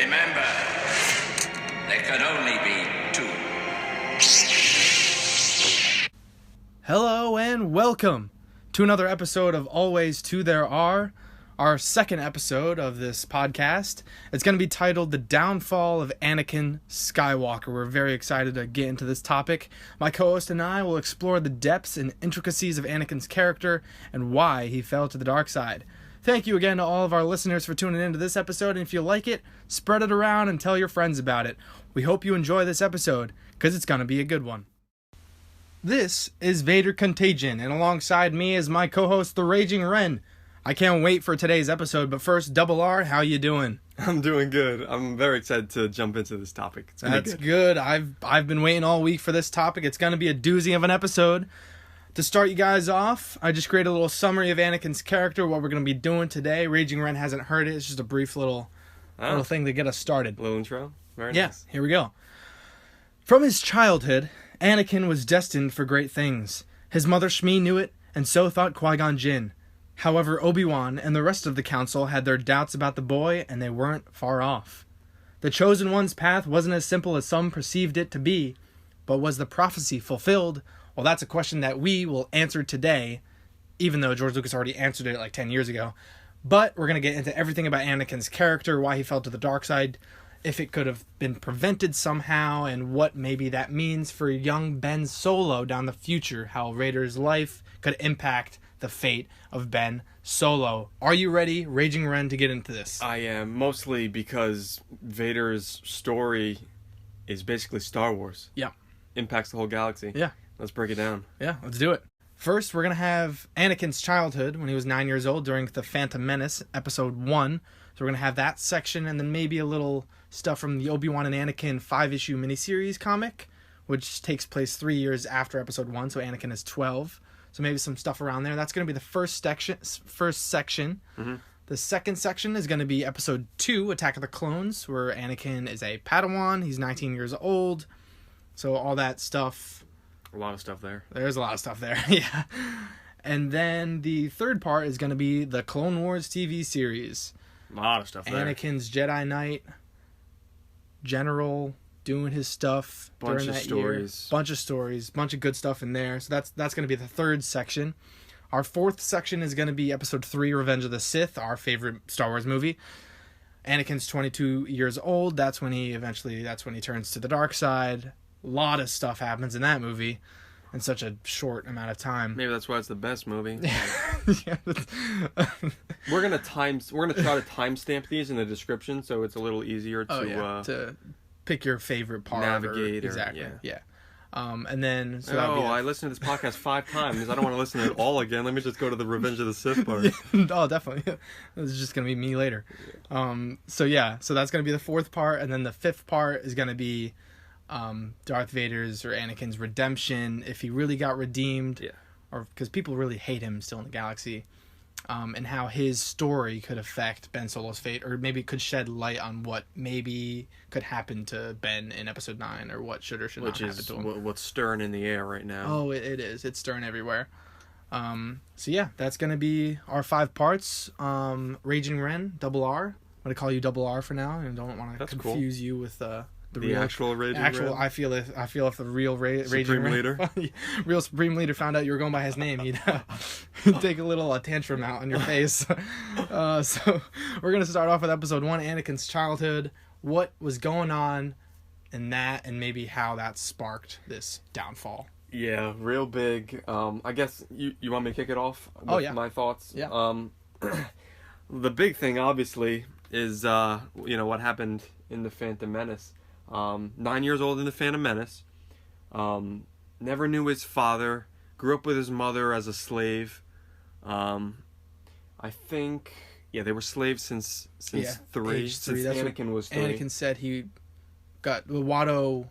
Remember, there can only be two. Hello and welcome to another episode of Always Two There Are, our second episode of this podcast. It's going to be titled The Downfall of Anakin Skywalker. We're very excited to get into this topic. My co-host and I will explore the depths and intricacies of Anakin's character and why he fell to the dark side. Thank you again to all of our listeners for tuning into this episode, and if you like it, spread it around and tell your friends about it. We hope you enjoy this episode, because it's going to be a good one. This is Vader Contagion, and alongside me is my co-host, the Raging Ren. I can't wait for today's episode, but first, Double R, how you doing? I'm doing good. I'm very excited to jump into this topic. It's That's good. I've been waiting all week for this topic. It's going to be a doozy of an episode. To start you guys off, I just created a little summary of Anakin's character, what we're going to be doing today. Raging Ren hasn't heard it. It's just a brief little thing to get us started. Little intro? Very Yeah, nice. here we go. From his childhood, Anakin was destined for great things. His mother Shmi knew it, and so thought Qui-Gon Jinn. However, Obi-Wan and the rest of the council had their doubts about the boy, and they weren't far off. The Chosen One's path wasn't as simple as some perceived it to be, but was the prophecy fulfilled? Well, that's a question that we will answer today, even though George Lucas already answered it like 10 years ago. But we're going to get into everything about Anakin's character, why he fell to the dark side, if it could have been prevented somehow, and what maybe that means for young Ben Solo down the future, how Vader's life could impact the fate of Ben Solo. Are you ready, Raging Ren, to get into this? I am, mostly because Vader's story is basically Star Wars. Yeah. Impacts the whole galaxy. Yeah. Let's break it down. Yeah, let's do it. First, we're going to have Anakin's childhood when he was 9 years old during The Phantom Menace, Episode 1. So we're going to have that section, and then maybe a little stuff from the Obi-Wan and Anakin 5-issue miniseries comic, which takes place 3 years after Episode 1, so Anakin is 12. So maybe some stuff around there. That's going to be the first section. Mm-hmm. The second section is going to be Episode 2, Attack of the Clones, where Anakin is a Padawan. He's 19 years old. So all that stuff. A lot of stuff there. There's a lot of stuff there, yeah. And then the third part is going to be the Clone Wars TV series. A lot of stuff there. Anakin's Jedi Knight, General doing his stuff Bunch during of that stories. year. Bunch of stories. Bunch of good stuff in there. So that's going to be the third section. Our fourth section is going to be Episode 3, Revenge of the Sith, our favorite Star Wars movie. Anakin's 22 years old. That's when he turns to the dark side. A lot of stuff happens in that movie in such a short amount of time. Maybe that's why it's the best movie. Yeah. We're gonna try to timestamp these in the description, so it's a little easier to to pick your favorite part. navigate. Exactly. Yeah. Yeah. And then I listened to this podcast 5 times. I don't want to listen to it all again. Let me just go to the Revenge of the Sith part. Oh, definitely. This is just gonna be me later. So that's gonna be the fourth part, and then the fifth part is gonna be Darth Vader's or Anakin's redemption, if he really got redeemed, or because people really hate him still in the galaxy, and how his story could affect Ben Solo's fate, or maybe could shed light on what maybe could happen to Ben in Episode 9, or what should or should not happen to him. Which is what's stirring in the air right now. Oh, it is. It's stirring everywhere. So yeah, that's gonna be our 5 parts. Raging Ren, Double R. I'm gonna call you Double R for now, and don't want to confuse you with the real, actual Raging Ren? I feel if the real Raging Supreme Ren, Leader? real Supreme Leader found out you were going by his name, he'd take a little tantrum out on your face. So we're going to start off with Episode 1, Anakin's childhood, what was going on in that, and maybe how that sparked this downfall. Yeah, real big. I guess you want me to kick it off with my thoughts? Yeah. The big thing, obviously, is what happened in The Phantom Menace. 9 years old in The Phantom Menace. Never knew his father. Grew up with his mother as a slave. I think, they were slaves since 3. Age 3. Since That's Anakin was 3. Anakin said he got the Watto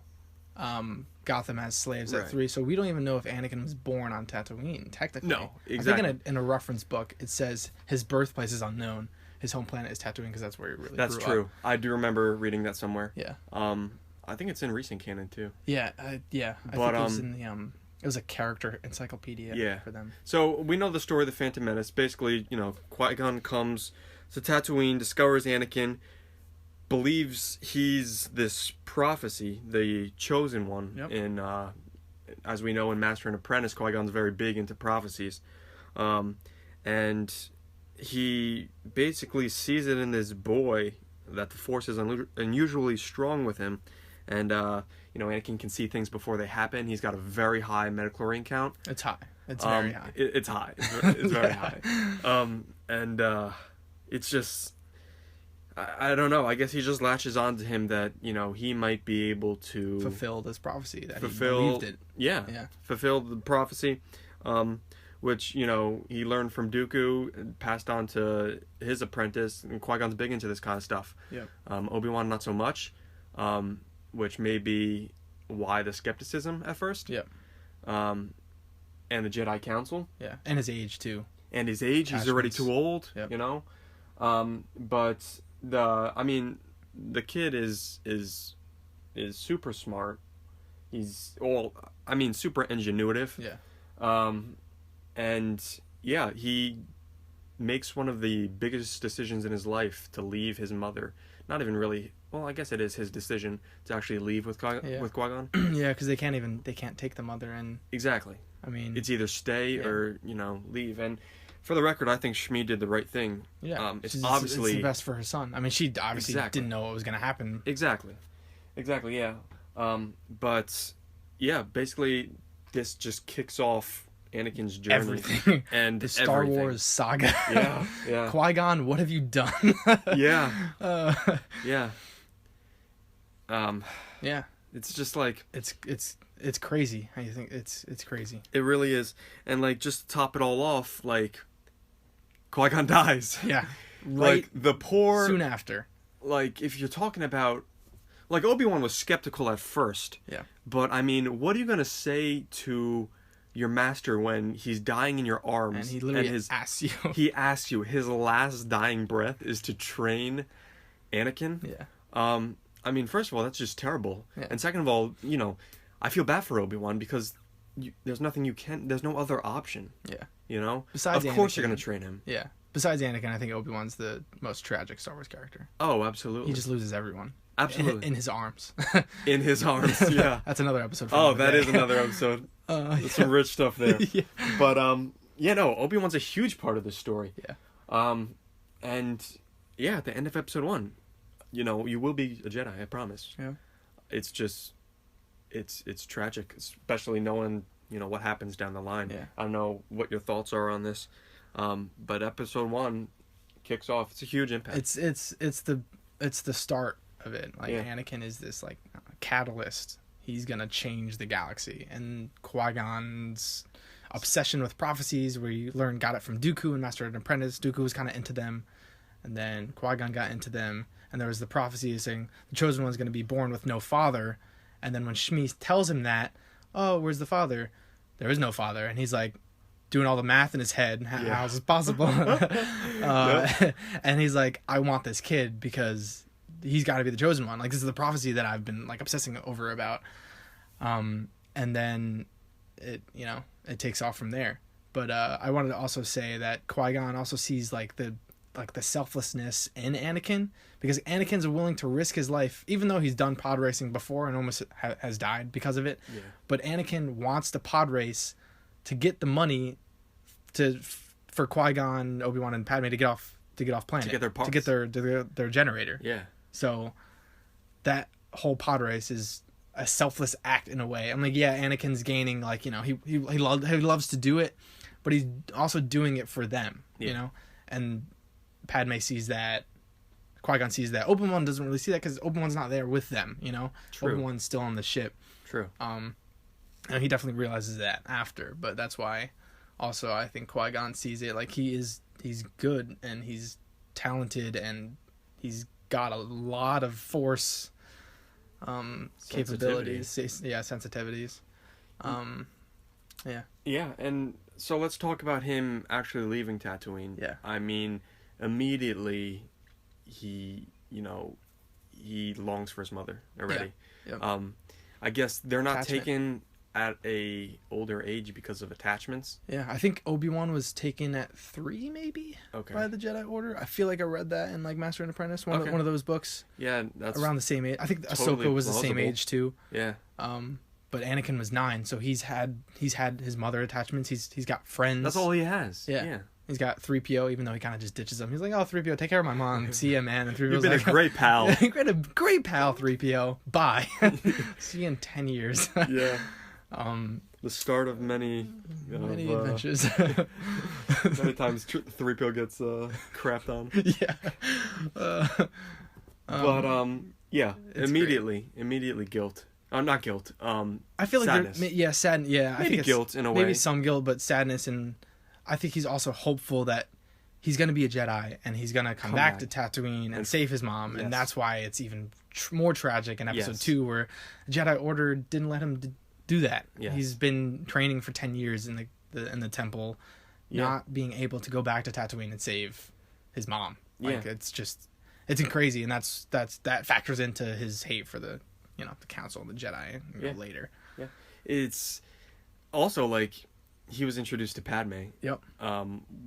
got them as slaves at 3, so we don't even know if Anakin was born on Tatooine, technically. No, exactly. I think in a reference book, it says his birthplace is unknown. His home planet is Tatooine because that's where he really grew up. That's true. I do remember reading that somewhere. Yeah. I think it's in recent canon, too. Yeah, I think it was in the, it was a character encyclopedia for them. So, we know the story of the Phantom Menace. Basically, Qui-Gon comes to Tatooine, discovers Anakin, believes he's this prophecy, the chosen one. Yep. In as we know in Master and Apprentice, Qui-Gon's very big into prophecies, and he basically sees it in this boy that the Force is unusually strong with him, and Anakin can see things before they happen. He's got a very high midichlorian count. It's high. It's very high. It's high. It's very high. It's just, I don't know. I guess he just latches on to him that he might be able to fulfill this prophecy that he fulfill. believed it. Yeah. Fulfill the prophecy, which he learned from Dooku and passed on to his apprentice. And Qui-Gon's big into this kind of stuff. Yeah. Obi-Wan not so much, which may be why the skepticism at first. Yeah. And the Jedi Council. Yeah, and his age too. And his age, he's already too old. Yep. But the kid is super smart. He's super ingenuitive. Yeah. And yeah, he makes one of the biggest decisions in his life to leave his mother. Not even really. Well, I guess it is his decision to actually leave with Qui-Gon. Yeah, because they can't take the mother, and exactly. I mean, it's either stay or leave. And for the record, I think Shmi did the right thing. Yeah, it's it's the best for her son. I mean, she obviously didn't know what was going to happen. Exactly. Yeah. But yeah, basically, this just kicks off Anakin's journey. Everything. And the Star Wars saga. Yeah. Qui-Gon, what have you done? Yeah. Yeah. Yeah. It's just like it's crazy. I think it's crazy. It really is. And just to top it all off, Qui-Gon dies. Yeah. Right. The poor soon after. If you're talking about Obi-Wan was skeptical at first. Yeah. But I mean, what are you going to say to your master when he's dying in your arms? And he literally asks you. He asks you. His last dying breath is to train Anakin. Yeah. I mean, first of all, that's just terrible. Yeah. And second of all, I feel bad for Obi-Wan because there's no other option. Yeah. Besides of course Anakin, you're going to train him. Yeah. Besides Anakin, I think Obi-Wan's the most tragic Star Wars character. Oh, absolutely. He just loses everyone. Absolutely. In his arms. In his arms, yeah. That's another episode. That is another episode. There's some rich stuff there. Yeah. But, Obi-Wan's a huge part of this story. Yeah. And, yeah, at the end of episode 1, you will be a Jedi, I promise. Yeah. It's just, it's tragic, especially knowing, what happens down the line. Yeah. I don't know what your thoughts are on this. But episode 1 kicks off. It's a huge impact. It's the start of it. Anakin is this catalyst. He's gonna change the galaxy, and Qui-Gon's obsession with prophecies, where you got it from Dooku and Master and Apprentice. Dooku was kind of into them, and then Qui-Gon got into them, and there was the prophecy saying the chosen one's gonna be born with no father, and then when Shmi tells him that, oh, where's the father? There is no father, and he's doing all the math in his head. How is this possible? And he's like, I want this kid because he's got to be the chosen one. This is the prophecy that I've been obsessing over about. And then it takes off from there. But I wanted to also say that Qui-Gon also sees the selflessness in Anakin, because Anakin's willing to risk his life, even though he's done pod racing before and almost has died because of it. Yeah. But Anakin wants to pod race to get the money for Qui-Gon, Obi-Wan, and Padme to get off planet, to get their parts, to get their generator. Yeah. So that whole pod race is a selfless act in a way. I'm Anakin's gaining he loves to do it, but he's also doing it for them. Yeah. And Padme sees that. Qui-Gon sees that. Obi-Wan doesn't really see that because Obi-Wan's not there with them. True. Obi-Wan's still on the ship. True. And he definitely realizes that after, but that's why also I think Qui-Gon sees it he's good and he's talented and he's got a lot of Force capabilities, sensitivities. Yeah, and so let's talk about him actually leaving Tatooine. Yeah. I mean, immediately he longs for his mother already. Yeah. Yep. I guess they're not Attachment. taken at a older age because of attachments. Yeah, I think Obi-Wan was taken at 3, maybe, Okay. by the Jedi Order. I feel like I read that in like Master and Apprentice, one of those books. Yeah, that's around the same age. I think totally Ahsoka was the same plausible. age too. Yeah. But Anakin was 9, so he's had his mother attachments. He's got friends. That's all he has. Yeah. He's got 3PO, even though he kind of just ditches him. He's like, "Oh, 3PO, take care of my mom. See ya, man." And 3PO's You've been like, a great pal. You've been a great pal, 3PO. Bye. See you in 10 years. Yeah. The start of many adventures. many times 3PO gets crapped on. Yeah. But yeah, it's immediately guilt. Not guilt. I feel like sadness. sadness. Yeah, I Maybe think guilt in a way. Maybe some guilt, but sadness, and I think he's also hopeful that he's going to be a Jedi and he's going to come back to Tatooine and save his mom, Yes. and that's why it's even more tragic in Episode 2, where the Jedi Order didn't let him do that. Yes. He's been training for 10 years in the temple, not being able to go back to Tatooine and save his mom. Like it's crazy, and that factors into his hate for the council, the Jedi later. Yeah, it's also like he was introduced to Padme. Yep.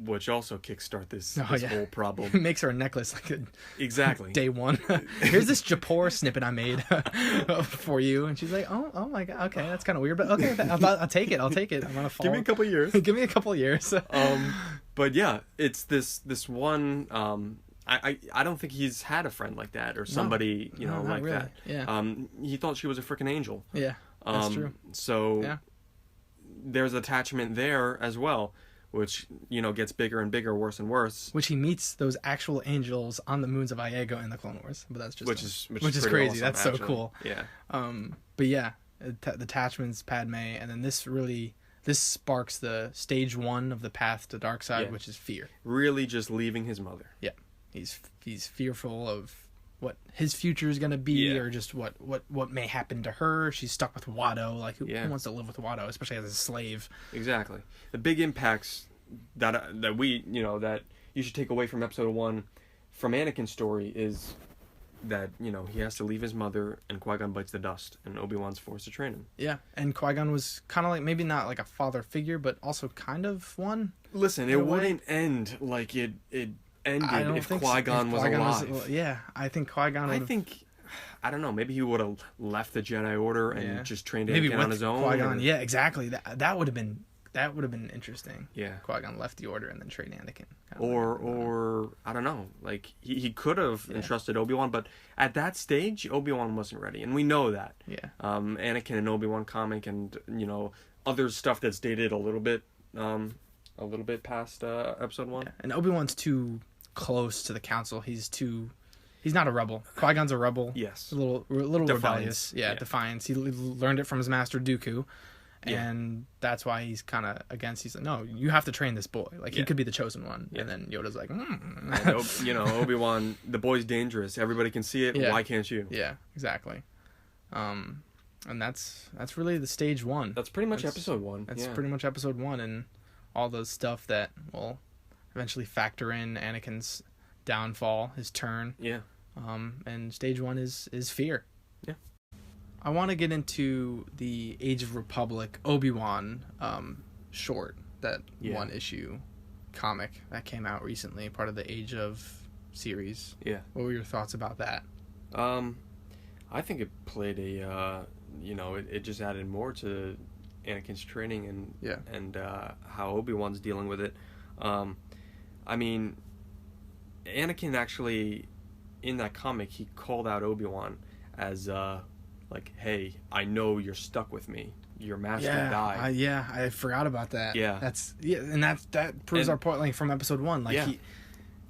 Which also kickstart this whole problem. It makes her a necklace like Exactly. Day one. Here's this Japor snippet I made for you, and she's like, "Oh my god, okay, that's kind of weird, but okay, I'll take it. I'm gonna fall. Give me a couple years. Give me a couple years." But yeah, it's this one. I don't think he's had a friend like that or somebody like really. that. Yeah. He thought she was a freaking angel. Yeah. That's true. So there's attachment there as well, which gets bigger and bigger, worse and worse. Which he meets those actual angels on the moons of Iago in the Clone Wars, but that's just which is crazy. Awesome, that's actually. so cool. Yeah. But yeah, the attachments, Padme, and then this sparks the stage 1 of the path to dark side, which is fear. Really, just leaving his mother. Yeah, he's fearful of what his future is going to be, or just what may happen to her. She's stuck with Watto. Like, who wants to live with Watto, especially as a slave? Exactly. The big impacts that we that you should take away from Episode 1 from Anakin's story is that he has to leave his mother, and Qui-Gon bites the dust, and Obi-Wan's forced to train him. Yeah, and Qui-Gon was kind of like, maybe not like a father figure, but also kind of one. Listen, it wouldn't end like it ended if Qui-Gon was alive. I think Qui-Gon. I don't know. Maybe he would have left the Jedi Order and just trained Anakin maybe on his own. Qui-Gon. Yeah, exactly. That would have been interesting. Yeah. Qui-Gon left the Order and then trained Anakin. Or I don't know. Like he could have entrusted Obi-Wan, but at that stage, Obi-Wan wasn't ready, and we know that. Yeah. Anakin and Obi-Wan comic, and other stuff that's dated a little bit past Episode 1. Yeah. And Obi-Wan's too close to the Council. He's not a rebel. Qui-Gon's a rebel. Yes. A little rebellious. Yeah, Defiance. He learned it from his master Dooku. And that's why he's kind of against. He's like, no, you have to train this boy. Like, he could be the chosen one. And then Yoda's like, And, Obi-Wan, the boy's dangerous. Everybody can see it. Yeah. Why can't you? Yeah, exactly. And that's really the stage 1. That's pretty much Episode 1. That's pretty much Episode 1, and all the stuff that will eventually factor in Anakin's downfall, his turn. Yeah. And stage 1 is fear. Yeah. I want to get into the Age of Republic Obi-Wan short, that one issue comic that came out recently, part of the Age of series. Yeah. What were your thoughts about that? I think it played it just added more to Anakin's training and how Obi-Wan's dealing with it. I mean, Anakin actually, in that comic, he called out Obi-Wan as like, hey, I know you're stuck with me. Your master died. I forgot about that. Yeah. And that proves our point, like, from Episode 1. Like,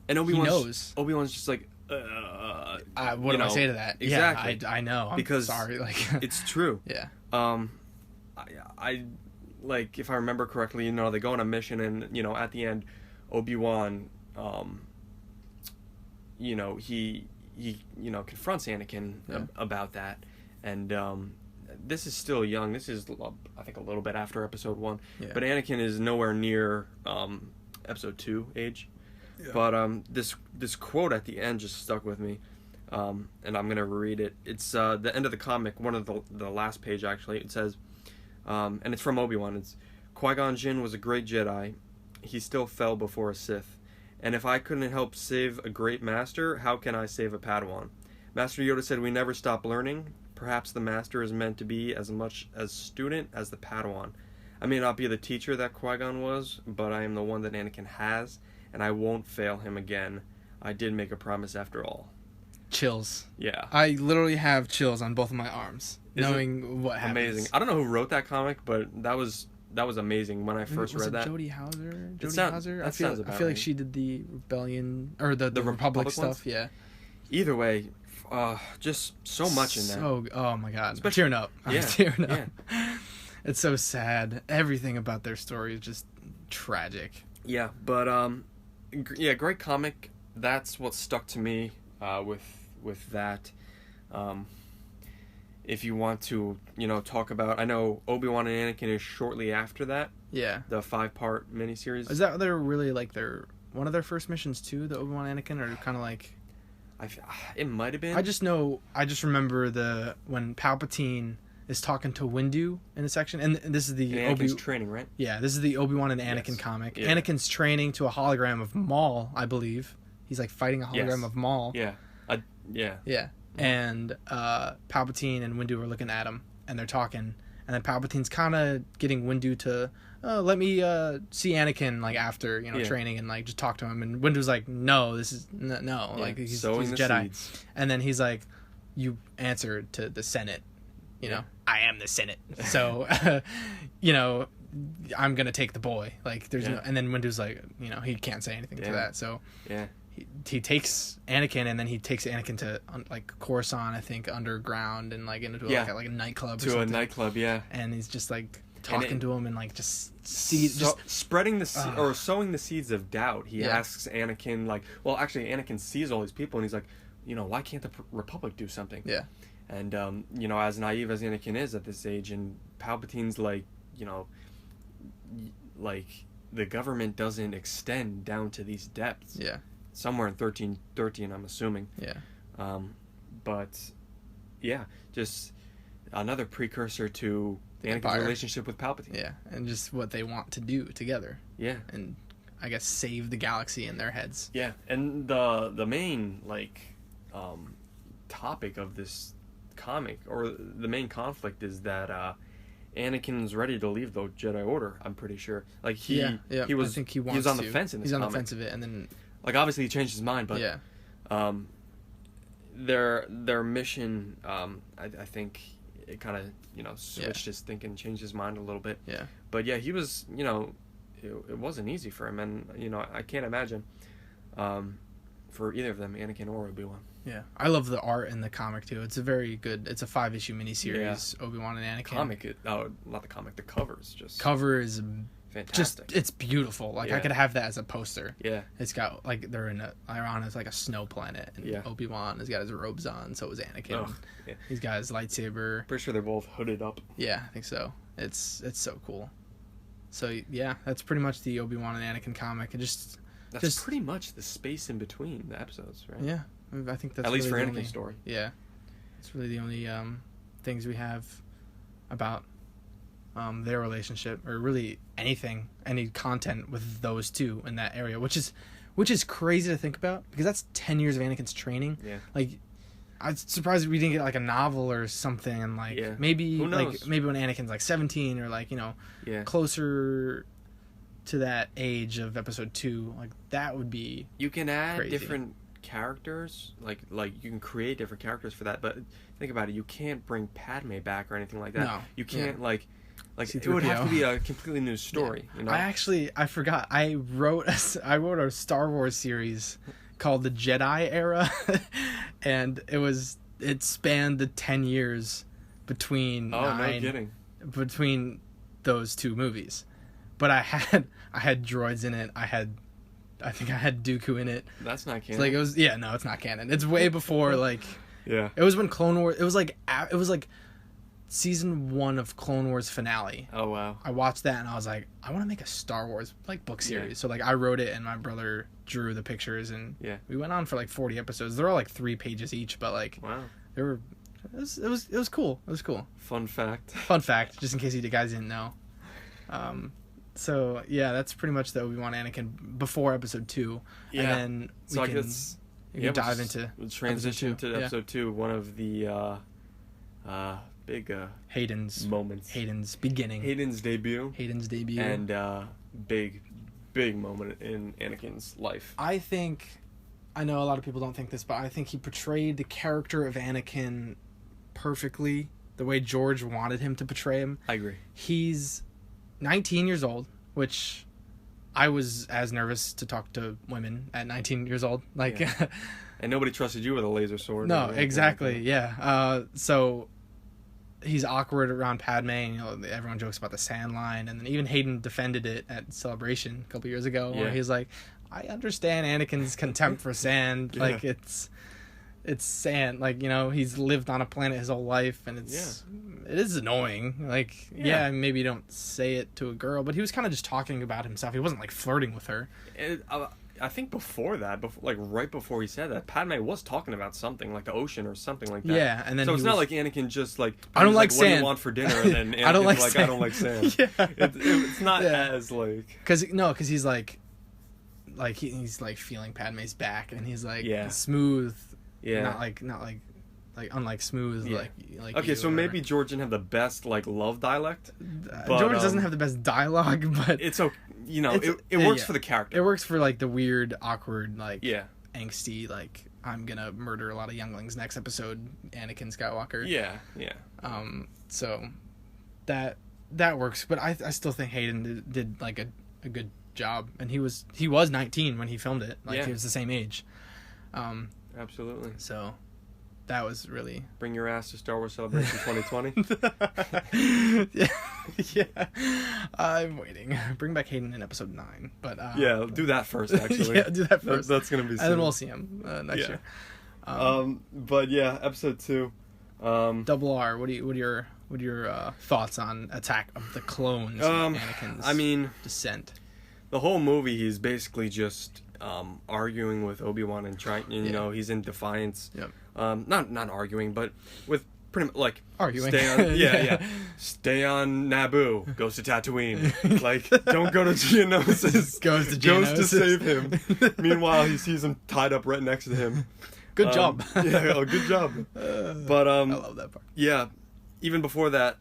and Obi-Wan's, he knows. Obi-Wan's just like, what do I say to that? Exactly. Yeah, I know. I'm sorry. Like, it's true. Yeah. I like, if I remember correctly, they go on a mission, and at the end, Obi-Wan, he confronts Anakin about that, and this is still young. This is, I think, a little bit after Episode 1, but Anakin is nowhere near Episode 2 age. Yeah. But this quote at the end just stuck with me, and I'm gonna read it. It's the end of the comic, one of the last page actually. It says, and it's from Obi-Wan. It's Qui-Gon Jinn was a great Jedi. He still fell before a Sith. And if I couldn't help save a great master, how can I save a Padawan? Master Yoda said we never stop learning. Perhaps the master is meant to be as much as student as the Padawan. I may not be the teacher that Qui-Gon was, but I am the one that Anakin has, and I won't fail him again. I did make a promise after all. Chills. Yeah. I literally have chills on both of my arms, knowing what happens. Amazing. I don't know who wrote that comic, but that was amazing when I first read that. Jodie Hauser? That I feel about like right. she did the Rebellion or the Republic stuff. Ones? Yeah. Either way, just so much in there. Oh my god, Especially, tearing up. I'm yeah, tearing up. Yeah. It's so sad. Everything about their story is just tragic. Yeah, but great comic. That's what stuck to me with that. If you want to, talk about, I know Obi-Wan and Anakin is shortly after that. Yeah. The 5-part miniseries. Is that they're really like one of their first missions too? The Obi-Wan and Anakin, or kind of like. It might have been. I just remember when Palpatine is talking to Windu in a section, and this is the Anakin's training, right? Yeah, this is the Obi-Wan and Anakin comic. Yeah. Anakin's training to a hologram of Maul, I believe. He's like fighting a hologram of Maul. Yeah. Yeah. Yeah. And Palpatine and Windu are looking at him, and they're talking, and then Palpatine's kind of getting Windu to let me see Anakin like after training and like just talk to him, and Windu's like, no, this is no, like he's Jedi, seeds. And then he's like, you answer to the Senate, I am the Senate, so I'm gonna take the boy, like there's no, and then Windu's like, he can't say anything to that, so yeah. He takes Anakin, and then he takes Anakin to like Coruscant, I think, underground, and like into like a nightclub or something. To a nightclub, yeah. And he's just like talking to him and like just spreading the or sowing the seeds of doubt. He asks Anakin like, well, actually, Anakin sees all these people, and he's like, why can't the Republic do something? Yeah. And as naive as Anakin is at this age, and Palpatine's like, like the government doesn't extend down to these depths. Yeah. Somewhere in 1313, I'm assuming. Yeah. But yeah, just another precursor to Anakin's relationship with Palpatine. Yeah, and just what they want to do together. Yeah. And I guess save the galaxy in their heads. Yeah, and the main topic of this comic, or the main conflict, is that Anakin's ready to leave the Jedi Order. I'm pretty sure. Like he was. I think he was on the fence in this comic. He's on the fence of it, and then. Like, obviously, he changed his mind, but their mission, I think it kind of, switched his thinking, changed his mind a little bit. Yeah. But, yeah, he was, it wasn't easy for him, and, I can't imagine for either of them, Anakin or Obi-Wan. Yeah. I love the art in the comic, too. It's a very good, it's a 5-issue miniseries, Obi-Wan and Anakin. Not the comic, the cover's just... Cover is... fantastic. It's beautiful. Like I could have that as a poster. Yeah. It's got like they're in Iran is like a snow planet, and Obi-Wan has got his robes on, so is Anakin. Oh, yeah. He's got his lightsaber. Pretty sure they're both hooded up. Yeah, I think so. It's so cool. So yeah, that's pretty much the Obi-Wan and Anakin comic. And that's pretty much the space in between the episodes, right? Yeah, I think that's at least really for Anakin's story. Yeah, it's really the only things we have about their relationship, or really any content with those two in that area, which is crazy to think about, because that's 10 years of Anakin's training. Yeah. Like, I'm surprised we didn't get like a novel or something, and like maybe when Anakin's like 17, or like closer to that age of episode 2, like that would be. You can add crazy. Different characters, like you can create different characters for that, but think about it, you can't bring Padme back or anything like that. No. You can't like it would have to be a completely new story. Yeah. I forgot. I wrote a Star Wars series called the Jedi Era, and it spanned the 10 years between between those two movies. But I had droids in it. I think I had Dooku in it. That's not canon. So like it's not canon. It's way before like. Yeah. It was when Clone Wars. It was like season 1 of Clone Wars finale. Oh wow. I watched that and I was like, I want to make a Star Wars like book series. So like I wrote it and my brother drew the pictures, and we went on for like 40 episodes. They're all like 3 pages each, but like wow. they were It was cool. It was cool. Fun fact. Fun fact, just in case you guys didn't know. So yeah, that's pretty much the Obi-Wan Anakin before episode 2. Yeah. And then So I guess we dive into we'll transition episode 2. to episode 2. One of the big Hayden's moments. Hayden's beginning. Hayden's debut. And big moment in Anakin's life. I know a lot of people don't think this, but I think he portrayed the character of Anakin perfectly, the way George wanted him to portray him. I agree. He's 19 years old, which I was as nervous to talk to women at 19 years old. Like, yeah. And nobody trusted you with a laser sword. No, exactly. Yeah. So he's awkward around Padme, and everyone jokes about the sand line, and then even Hayden defended it at Celebration a couple years ago, where he's like, I understand Anakin's contempt for sand. Yeah. Like, it's sand. Like, he's lived on a planet his whole life, and it is annoying. Like, maybe you don't say it to a girl, but he was kind of just talking about himself. He wasn't, like, flirting with her. I think before that, right before he said that, Padme was talking about something, like the ocean or something like that. Yeah, and then so it's not like Anakin just, like, I don't like what sand. do you want for dinner? And then Anakin's I don't like sand. I don't like sand. Yeah. It's not as, like... Because he's, like he's like feeling Padme's back, and he's like smooth, not like unlike smooth, like okay, so maybe George didn't have the best like love dialect. But, George doesn't have the best dialogue, but it's okay. It works for the character. It works for like the weird, awkward, like angsty, like I'm gonna murder a lot of younglings next episode, Anakin Skywalker. Yeah. So that works, but I still think Hayden did like a good job, and he was 19 when he filmed it. Like he was the same age. Absolutely. So that was really... Bring your ass to Star Wars Celebration 2020. Yeah. I'm waiting. Bring back Hayden in episode 9. But do that first, actually. Do that first. That's going to be soon. And then we'll see him next year. But yeah, episode 2. Double R, what are your thoughts on Attack of the Clones and Anakin's descent? The whole movie, he's basically just arguing with Obi-Wan and trying, he's in defiance. Yep. Not arguing, but with pretty much like arguing. Stay on Naboo. Goes to Tatooine. Like, don't go to Geonosis. Goes to to save him. Meanwhile, he sees him tied up right next to him. Good job. Good job. But I love that part. Yeah, even before that,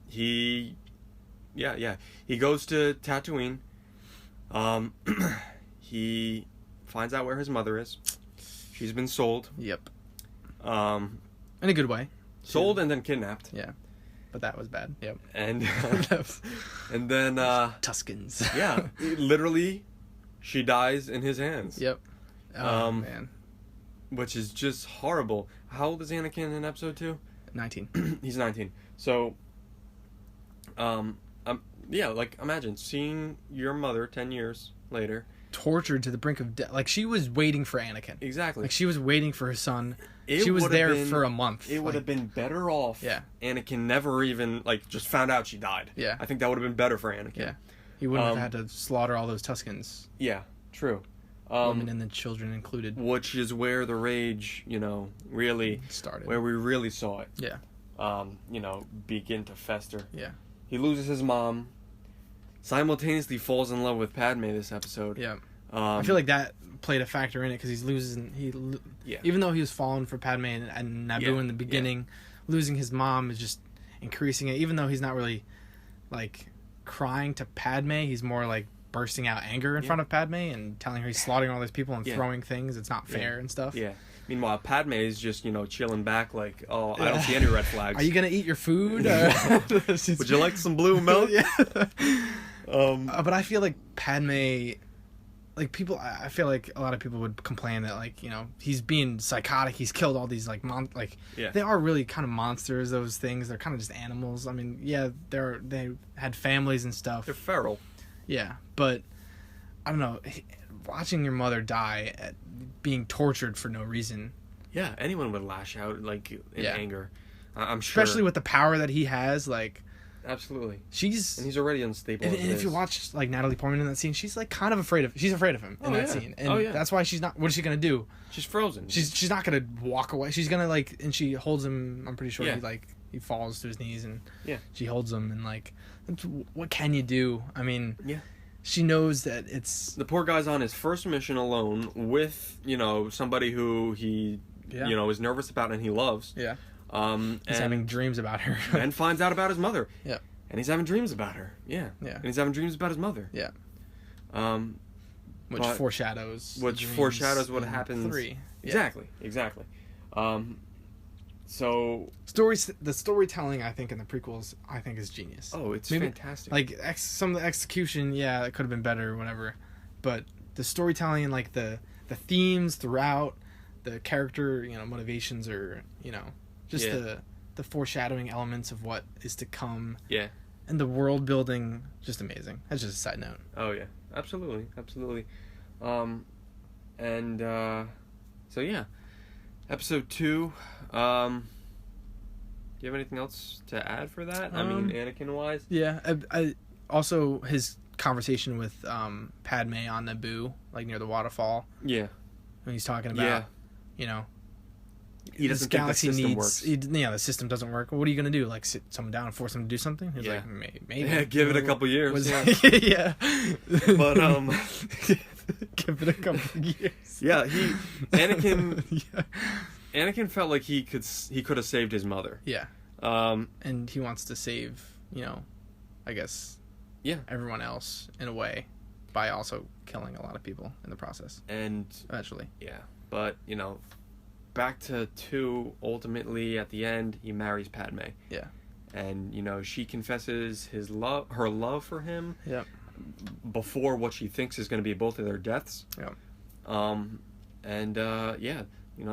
he goes to Tatooine. He finds out where his mother is. She's been sold. Yep. In a good way. Sold and then kidnapped. Yeah. But that was bad. Yep. And and then Tuskens. Yeah. Literally, she dies in his hands. Yep. Oh man. Which is just horrible. How old is Anakin in episode 2? 19. He's 19. So like, imagine seeing your mother 10 years later. Tortured to the brink of death. Like, she was waiting for Anakin. She Like, she was waiting for her son. She was there for a month. It would have been better off. Yeah. Anakin never even, like, just found out she died. Yeah. I think that would have been better for Anakin. Yeah. He wouldn't have had to slaughter all those Tuskens. Yeah, true. Women and the children included. Which is where the rage, really started. Where we really saw it. Yeah. Begin to fester. Yeah. He loses his mom. Simultaneously falls in love with Padme this episode. Yeah. I feel like that played a factor in it, because he's losing... Even though he was falling for Padme and Naboo in the beginning, losing his mom is just increasing it. Even though he's not really, like, crying to Padme, he's more, like, bursting out anger in front of Padme and telling her he's slaughtering all these people and throwing things. It's not fair and stuff. Yeah. Meanwhile, Padme is just, chilling back like, oh, I don't see any red flags. Are you going to eat your food? Would you like some blue milk? Yeah. But I feel like Padme... Like, people... I feel like a lot of people would complain that, like, he's being psychotic. He's killed all these, like, they are really kind of monsters, those things. They're kind of just animals. I mean, yeah, they had families and stuff. They're feral. Yeah, but I don't know, watching your mother die at being tortured for no reason. Yeah, anyone would lash out, like, in anger. I'm sure. Especially with the power that he has, like, absolutely. And She's he's already unstable. and as it if you is. watch like Natalie Portman in that scene, she's like kind of afraid of him in that scene, and that's why she's not. What is she gonna do? She's frozen. She's not gonna walk away. She's gonna like, and she holds him. I'm pretty sure he falls to his knees, and she holds him, and like, what can you do? I mean, she knows that it's the poor guy's on his first mission alone with somebody who he is nervous about and he loves. Yeah. He's having dreams about her. And finds out about his mother. Yeah. And he's having dreams about her. Yeah. Yeah. And he's having dreams about his mother. Yeah. Which but, foreshadows. Which foreshadows what happens. 3. Exactly. Exactly. So the storytelling I think in the prequels I think is genius. Oh, it's fantastic. Like some of the execution, it could have been better or whatever, but the storytelling and like the themes throughout, the character motivations or just the foreshadowing elements of what is to come. Yeah. And the world building, just amazing. That's just a side note. Oh yeah, absolutely. So yeah, episode 2. Do you have anything else to add for that? I mean, Anakin wise. Yeah, I also his conversation with Padme on Naboo, like near the waterfall. Yeah. When he's talking about, he doesn't think the system works. The system doesn't work. What are you gonna do? Like sit someone down and force them to do something? He's like, maybe. Yeah, give it a couple years. Yeah. But give it a couple years. Yeah, Anakin felt like he could have saved his mother. Yeah. And he wants to save, I guess. Yeah. Everyone else in a way, by also killing a lot of people in the process. And eventually. Yeah, but back to 2. Ultimately, at the end, he marries Padme. Yeah. And she confesses her love for him. Yeah. Before what she thinks is going to be both of their deaths. Yeah.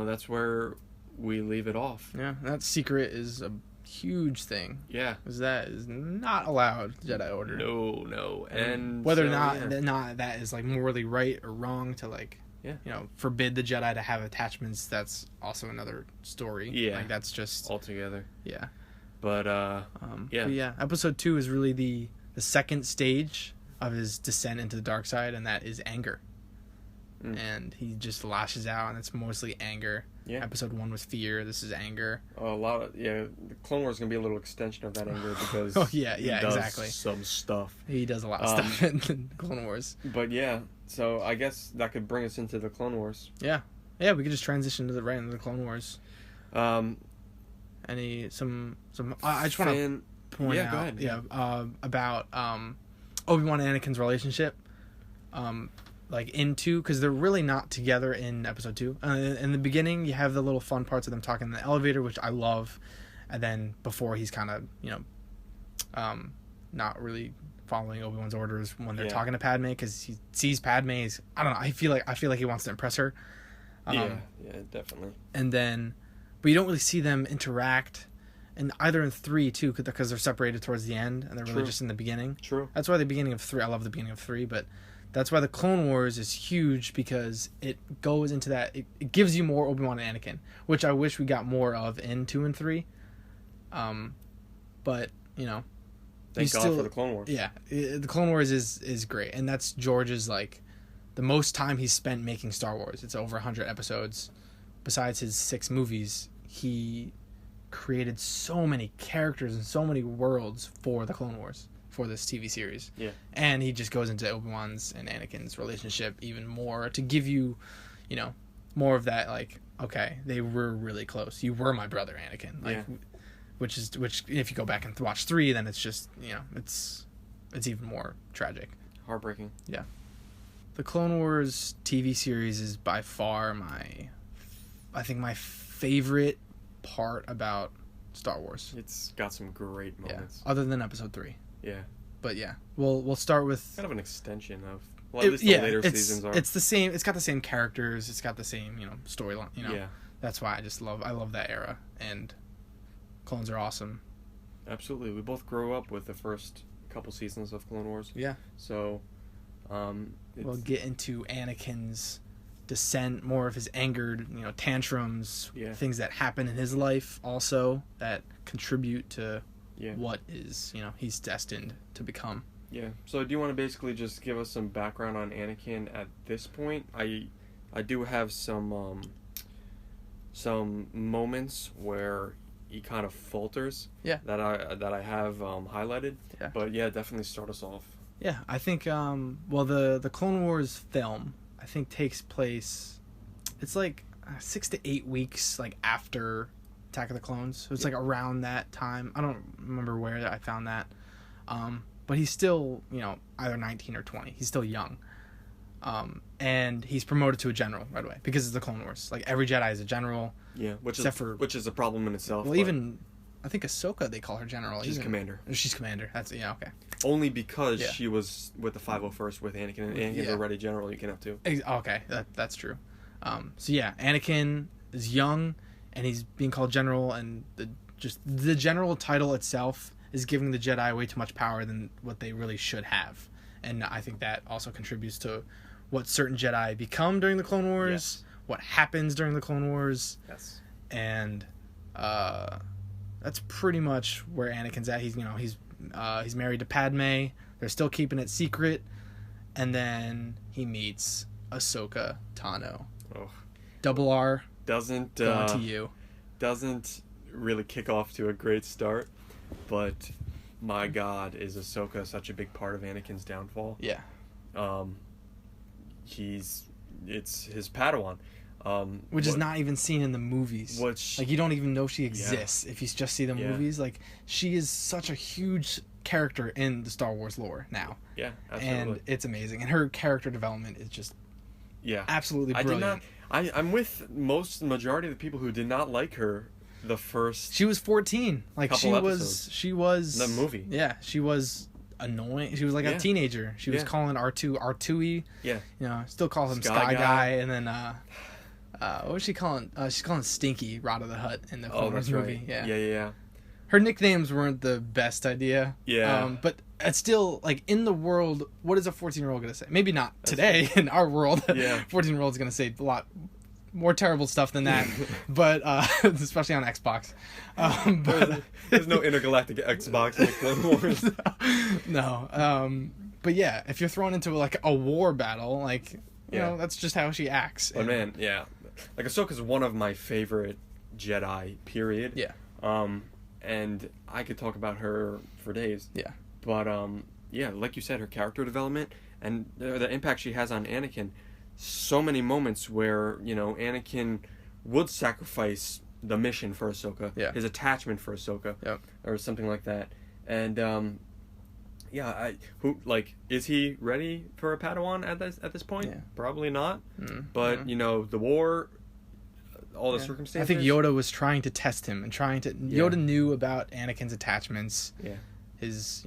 That's where we leave it off. Yeah, that secret is a huge thing. Yeah. Because that is not allowed, Jedi Order. No. And whether or not that is like morally right or wrong to like, forbid the Jedi to have attachments, that's also another story. Yeah. Like that's just altogether. Yeah. But episode 2 is really the second stage of his descent into the dark side, and that is anger. And he just lashes out, and it's mostly anger. Yeah. Episode 1 was fear. This is anger. The Clone Wars is gonna be a little extension of that anger because he does exactly some stuff. He does a lot of stuff in Clone Wars. But so I guess that could bring us into the Clone Wars. Yeah, we could just transition right into the Clone Wars. I just want to point out. Go ahead. About Obi-Wan and Anakin's relationship. Because they're really not together in episode 2. In the beginning, you have the little fun parts of them talking in the elevator, which I love. And then before he's kind of, not really following Obi-Wan's orders when they're talking to Padme, because he sees Padme's. I don't know. I feel like he wants to impress her. Yeah, definitely. And then, but you don't really see them interact. And either in 3 too, because they're separated towards the end, and they're really just in the beginning. True. That's why the beginning of 3. I love the beginning of 3, but that's why the Clone Wars is huge, because it goes into that. It gives you more Obi-Wan and Anakin, which I wish we got more of in 2 and 3. But thank God for the Clone Wars. Yeah, the Clone Wars is great, and that's George's the most time he's spent making Star Wars. It's over 100 episodes. Besides his 6 movies, he created so many characters and so many worlds for the Clone Wars, for this TV series. Yeah. And he just goes into Obi-Wan's and Anakin's relationship even more to give you, more of that, okay, they were really close. You were my brother, Anakin. Which if you go back and watch 3, then it's just, it's even more tragic. Heartbreaking. Yeah. The Clone Wars TV series is by far my favorite part about Star Wars. It's got some great moments. Yeah. Other than episode 3. Yeah. But yeah, we'll start with kind of an extension of at least the later seasons are. It's the same. It's got the same characters. It's got the same storyline. Yeah. That's why I love that era, and clones are awesome. Absolutely, we both grew up with the first couple seasons of Clone Wars. Yeah. So, we'll get into Anakin's descent, more of his anger, tantrums, things that happen in his life also that contribute to what is, he's destined to become. Yeah. So do you want to basically just give us some background on Anakin at this point? I do have some moments where he kind of falters. Yeah. That I have highlighted. Yeah. But yeah, definitely start us off. Yeah, I think the Clone Wars film I think takes place. It's like 6 to 8 weeks like after Attack of the Clones. So it's like around that time. I don't remember where I found that. But he's still, either 19 or 20. He's still young. And he's promoted to a general right away because it's the Clone Wars. Like every Jedi is a general. Yeah, which is a problem in itself. Well, even I think Ahsoka, they call her general. She's commander. She's commander. That's okay. Only because she was with the 501st with Anakin, and Anakin's already general. You can have two. Okay, that's true. So yeah, Anakin is young, and he's being called general, and the general title itself is giving the Jedi way too much power than what they really should have, and I think that also contributes to what certain Jedi become during the Clone Wars, what happens during the Clone Wars, and that's pretty much where Anakin's at. He's married to Padme. They're still keeping it secret, and then he meets Ahsoka Tano. Oh. Double R. Doesn't going to you. Doesn't really kick off to a great start, but my God, is Ahsoka such a big part of Anakin's downfall? Yeah. It's his Padawan. Which is not even seen in the movies. Like, you don't even know she exists if you just see the movies. Like, she is such a huge character in the Star Wars lore now. Yeah, absolutely. And it's amazing. And her character development is just absolutely brilliant. I'm with majority of the people who did not like her the first. She was 14. Like, she was the movie. Yeah, she was annoying. She was like a teenager. She was calling R2 R2-y. Yeah. Still call him Sky Guy. And then what was she calling? She's calling Stinky Rod of the Hutt in the Clone Wars movie. Right. Yeah. Her nicknames weren't the best idea. Yeah. But it's still, like, in the world, what is a 14-year-old going to say? Maybe not today in our world. Yeah. 14-year-old's going to say a lot more terrible stuff than that. But, especially on Xbox. There's no intergalactic Xbox in the Clone Wars. No. But yeah, if you're thrown into, like, a war battle, like, you know, that's just how she acts. But man, like, Ahsoka's one of my favorite Jedi, period. Yeah. And I could talk about her for days. Yeah. But, like you said, her character development and the impact she has on Anakin. So many moments where, Anakin would sacrifice the mission for Ahsoka. Yeah. His attachment for Ahsoka. Yep. Or something like that. And, is he ready for a Padawan at this point? Yeah. Probably not. But, the war, all the circumstances. I think Yoda was trying to test him and Yoda knew about Anakin's attachments. Yeah. His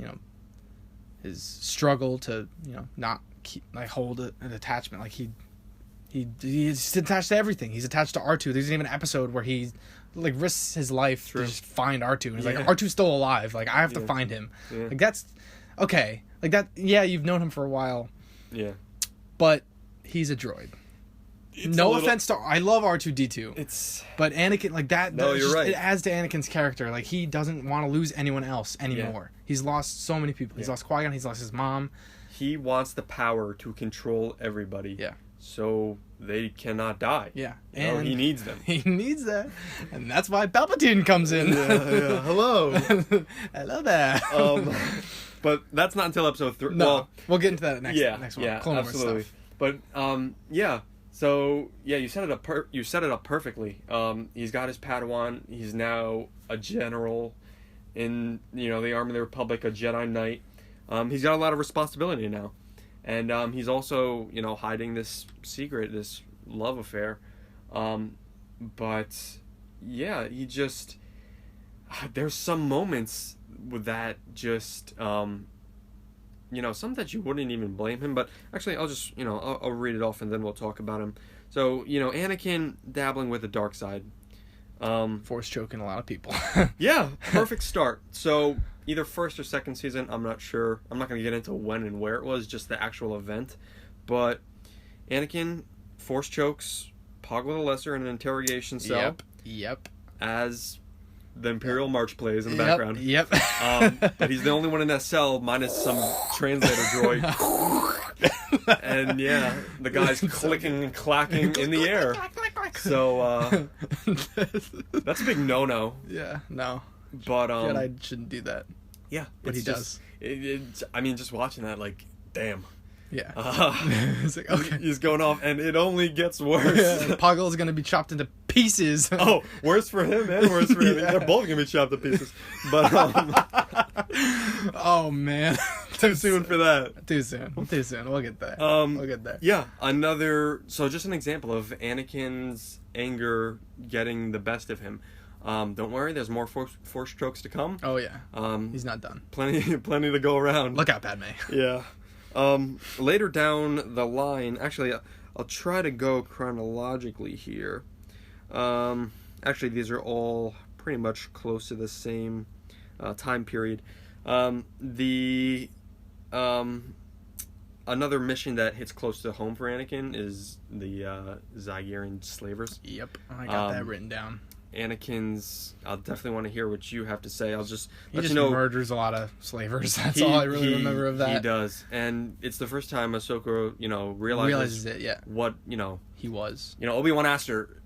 struggle to, not keep, like, hold an attachment. Like, he's attached to everything. He's attached to R2. There's even an episode where he, like, risks his life to just find R2. And he's like, R2's still alive. Like, I have to find him. Yeah. Like, that's okay. Like, that, you've known him for a while. Yeah. But he's a droid. Offense to, I love R2-D2. But Anakin, like, that. No, you're right. It adds to Anakin's character. Like, he doesn't want to lose anyone else anymore. Yeah. He's lost so many people. He's lost Qui-Gon. He's lost his mom. He wants the power to control everybody. Yeah. So they cannot die. Yeah. And he needs them. He needs that. And that's why Palpatine comes in. Yeah. Hello. Hello there. But that's not until episode 3. No, well, we'll get into that next one. Yeah, Clone Wars absolutely. Stuff. But so you set it up perfectly. He's got his Padawan. He's now a general in the Army of the Republic, a Jedi Knight. He's got a lot of responsibility now, and he's also hiding this secret, this love affair. But he just there's some moments with that just some that you wouldn't even blame him, but actually I'll just I'll read it off and then we'll talk about him. So Anakin dabbling with the dark side, force choking a lot of people. Yeah, perfect start. So either first or second season, I'm not sure. I'm not going to get into when and where it was, just the actual event. But Anakin force chokes Poggle the Lesser in an interrogation cell. Yep. As the Imperial March plays in the Yep, background. Yep. But he's the only one in that cell, minus some translator droid. And yeah, the guy's clicking and clacking in the air. So that's a big no-no. Yeah, no. But I shouldn't do that. yeah, But he just, does. I mean, just watching that, like, damn. Yeah. It's like, okay. He's going off, and it only gets worse. Yeah, Puggle's gonna be chopped into pieces. Oh, worse for him and worse for him. Yeah. They're both gonna be chopped to pieces. But Oh man. too soon for that. Too soon. We'll get there. We'll get there. Yeah, so just an example of Anakin's anger getting the best of him. Don't worry, there's more force strokes to come. Oh yeah. He's not done. Plenty to go around. Look out, Padme. Yeah. Later down the line, actually, I'll try to go chronologically here. Actually, these are all pretty much close to the same time period. Another mission that hits close to home for Anakin is the Zygerrian slavers. Yep, I got that written down. Anakin's. I'll definitely want to hear what you have to say. I'll just He let just you know. murders a lot of slavers. That's all I really remember of that. He does, and it's the first time Ahsoka, realizes it. Yeah, what he was. Obi-Wan asked her.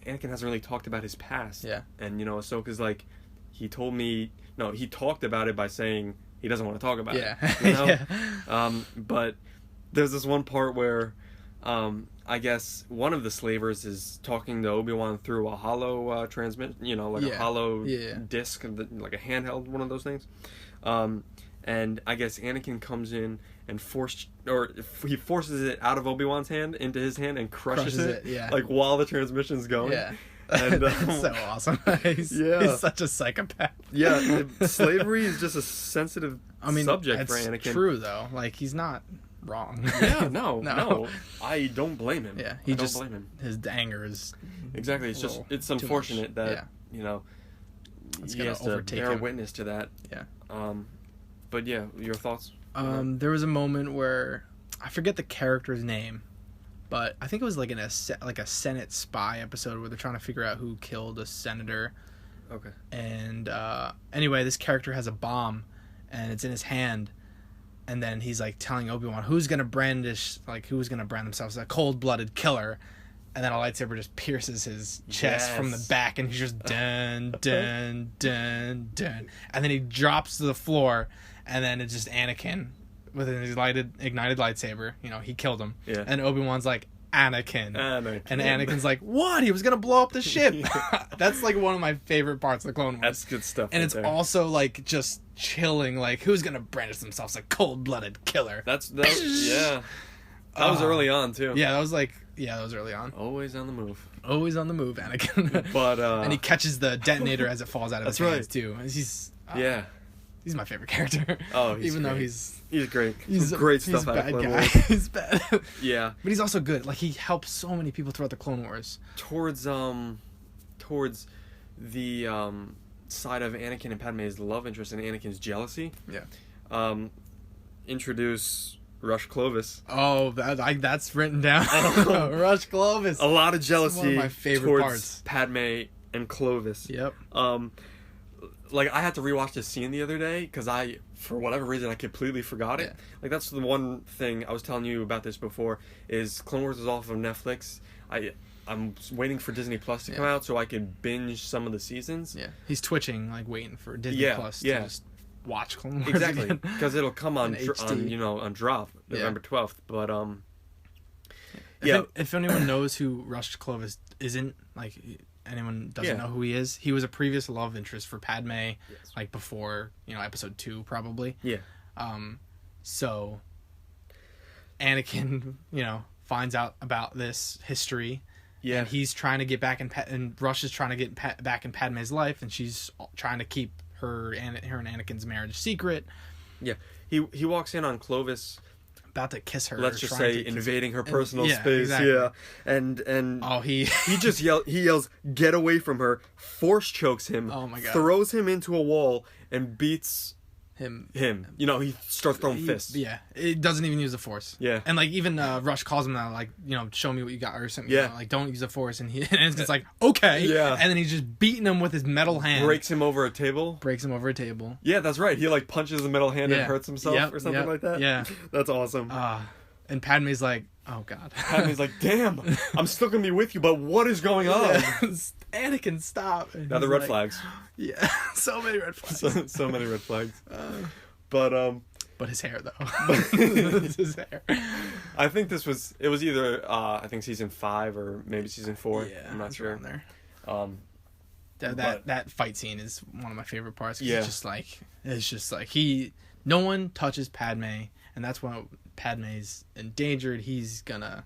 Anakin hasn't really talked about his past. Yeah, and Ahsoka's like, he told me. No, he talked about it by saying he doesn't want to talk about it. Yeah. But there's this one part where, I guess one of the slavers is talking to Obi-Wan through a hollow transmit, a hollow disc, like a handheld one of those things. And I guess Anakin comes in and he forces it out of Obi-Wan's hand into his hand and crushes it. Yeah. Like while the transmission's going. Yeah. And, That's so awesome. He's such a psychopath. Yeah, slavery is just a sensitive subject for Anakin. It's true though. Like he's not wrong. Yeah, no. I don't blame him. Yeah, I don't blame him. His anger is exactly. It's unfortunate that it's he has to bear witness to that. Yeah. But yeah, your thoughts? There was a moment where I forget the character's name, but I think it was like in a Senate spy episode where they're trying to figure out who killed a senator. Okay. And anyway, this character has a bomb, and it's in his hand, and then he's like telling Obi-Wan who's gonna brand themselves a cold-blooded killer, and then a lightsaber just pierces his chest from the back, and he's just dun dun dun dun, and then he drops to the floor, and then it's just Anakin with an ignited lightsaber. He killed him. Yeah. And Obi-Wan's like, Anakin. And Anakin's like, what? He was gonna blow up the ship. That's like one of my favorite parts of the Clone Wars. That's good stuff. And it's also like just chilling, like who's gonna brandish themselves a cold-blooded killer? That was early on too. Yeah, that was early on. Always on the move. Always on the move, Anakin. But and he catches the detonator as it falls out of his hands too. He's my favorite character. Oh, he's even great. though he's great. Some great stuff out of Clone Wars. He's bad. Yeah. But he's also good. Like he helps so many people throughout the Clone Wars. Towards the side of Anakin and Padme's love interest and Anakin's jealousy. Yeah. Introduce Rush Clovis. Oh, that's written down. Rush Clovis. A lot of jealousy. One of my favorite towards parts. Padme and Clovis. Yep. Like I had to rewatch this scene the other day because for whatever reason, I completely forgot it. Yeah. Like that's the one thing I was telling you about this before is Clone Wars is off of Netflix. I'm waiting for Disney Plus to come out so I could binge some of the seasons. Yeah, he's twitching, like waiting for Disney Plus to just watch Clone Wars exactly again. Because it'll come on on drop November 12th. But if anyone knows who Rush Clovis isn't, like anyone doesn't know who he was a previous love interest for Padme, like before episode 2 probably. Yeah. So Anakin finds out about this history. Yeah. And he's trying to get back and Rush is trying to get back in Padme's life, and she's trying to keep her and Anakin's marriage secret. Yeah. He walks in on Clovis about to kiss her. Let's just say invading her personal space. Exactly. Yeah. And he yells, "Get away from her!" Force chokes him. Oh my God. Throws him into a wall and beats Him. You know, he starts throwing fists. Yeah, it doesn't even use the Force. Yeah. And like even Rush calls him out, like, you know, show me what you got or something. Yeah. You know, like don't use the Force, and it's just like okay. Yeah. And then he's just beating him with his metal hand. Breaks him over a table. Yeah, that's right. He like punches the metal hand and hurts himself Yep, or something like that. Yeah. That's awesome. And Padme's like, oh god. Padme's like, damn, I'm still gonna be with you, but what is going on? Yeah. Anakin, stop. And Now the he's red like, flags. Yeah, so many red flags. So many red flags. But his hair though. His hair. I think it was either I think season 5 or maybe season 4. Yeah, I'm not sure. There. But That fight scene is one of my favorite parts. 'Cause yeah. It's just like no one touches Padme, and that's when Padme's endangered. He's gonna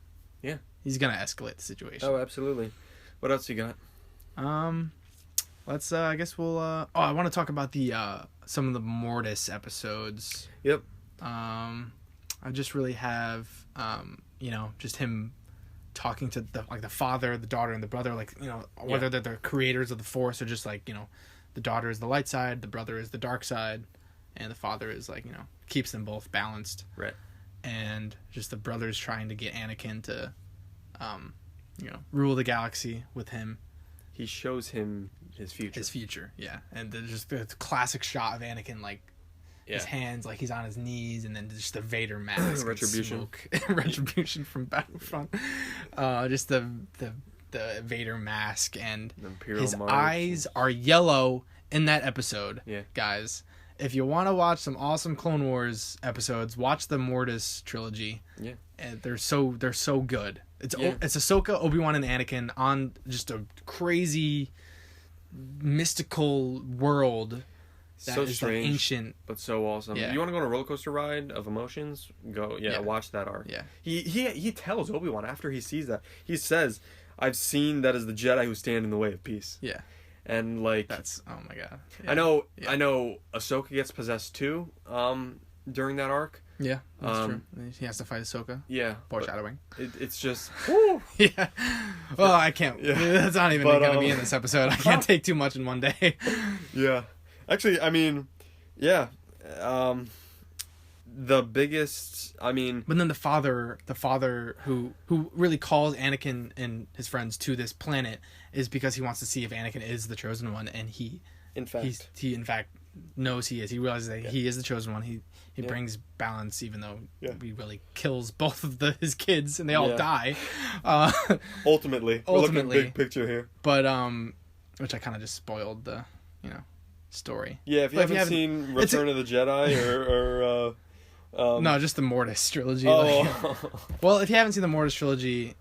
escalate the situation. Oh, absolutely. What else you got? Let's I guess we'll I want to talk about the some of the Mortis episodes. Yep. I just really have you know, just him talking to the father, the daughter, and the brother, like, you know, whether they're the creators of the Force or just like, you know, the daughter is the light side, the brother is the dark side, and the father is like, you know, keeps them both balanced. Right. And just the brothers trying to get Anakin to you know, rule the galaxy with him. He shows him his future. Yeah. And just the classic shot of Anakin, like, his hands, like he's on his knees, and then just the Vader mask. Retribution. Retribution from Battlefront. Just the Vader mask, and his eyes are yellow in that episode. Yeah. Guys, if you want to watch some awesome Clone Wars episodes, watch the Mortis trilogy. Yeah. And they're so good. It's Ahsoka, Obi-Wan, and Anakin on just a crazy mystical world that is strange, like ancient, but so awesome. You want to go on a roller coaster ride of emotions? Go, watch that arc. Yeah. He tells Obi-Wan after he sees that. He says, "I've seen that as the Jedi who stand in the way of peace." Yeah. And like that's oh my god. Yeah. I know Ahsoka gets possessed too during that arc. Yeah, that's true. He has to fight Ahsoka. Yeah. Foreshadowing. It's just... yeah. Well, I can't... Yeah. That's not even going to be in this episode. I can't take too much in one day. Yeah. Actually, I mean... Yeah. The biggest... I mean... But then the father who really calls Anakin and his friends to this planet is because he wants to see if Anakin is the chosen one, and he in fact knows he is. He realizes that he is the chosen one. He brings balance, even though he really kills both of his kids, and they all die. Ultimately, we're looking big picture here. But which I kind of just spoiled the story. Yeah, if you haven't seen Return of the Jedi or no, just the Mortis trilogy. Oh. Well, if you haven't seen the Mortis trilogy,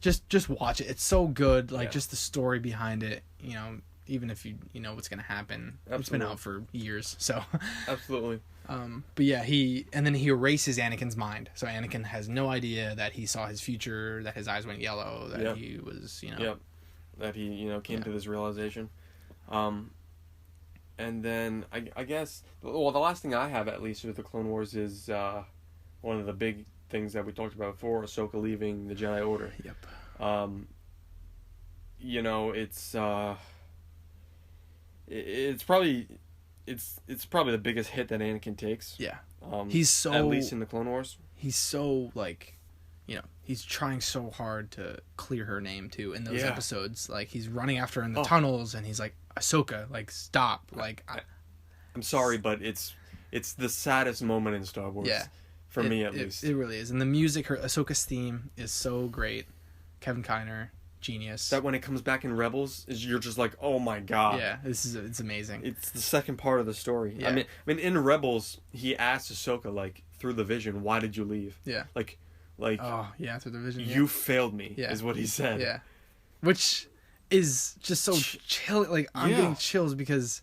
just watch it. It's so good. Like just the story behind it. You know, even if you know what's gonna happen. Absolutely. It's been out for years, so. Absolutely. But yeah, he erases Anakin's mind, so Anakin has no idea that he saw his future, that his eyes went yellow, that he was, that he came to this realization. And then I guess the last thing I have, at least with the Clone Wars, is one of the big things that we talked about before: Ahsoka leaving the Jedi Order. Yep. It's probably the biggest hit that Anakin takes. Yeah. He's so, at least in the Clone Wars. He's so he's trying so hard to clear her name too in those episodes. Like he's running after her in the tunnels, and he's like, Ahsoka, like stop. Like I'm sorry, but it's the saddest moment in Star Wars. Yeah. For me at least. It really is. And the music, Ahsoka's theme is so great. Kevin Kiner, genius. That when it comes back in Rebels, you're just like, oh my god. Yeah, it's amazing. It's the second part of the story. Yeah. I mean, in Rebels, he asked Ahsoka, like, through the vision, why did you leave? Yeah. Like. Oh yeah, through the vision. You failed me. Yeah. Is what he said. Yeah. Which is just so chill. Like I'm getting chills because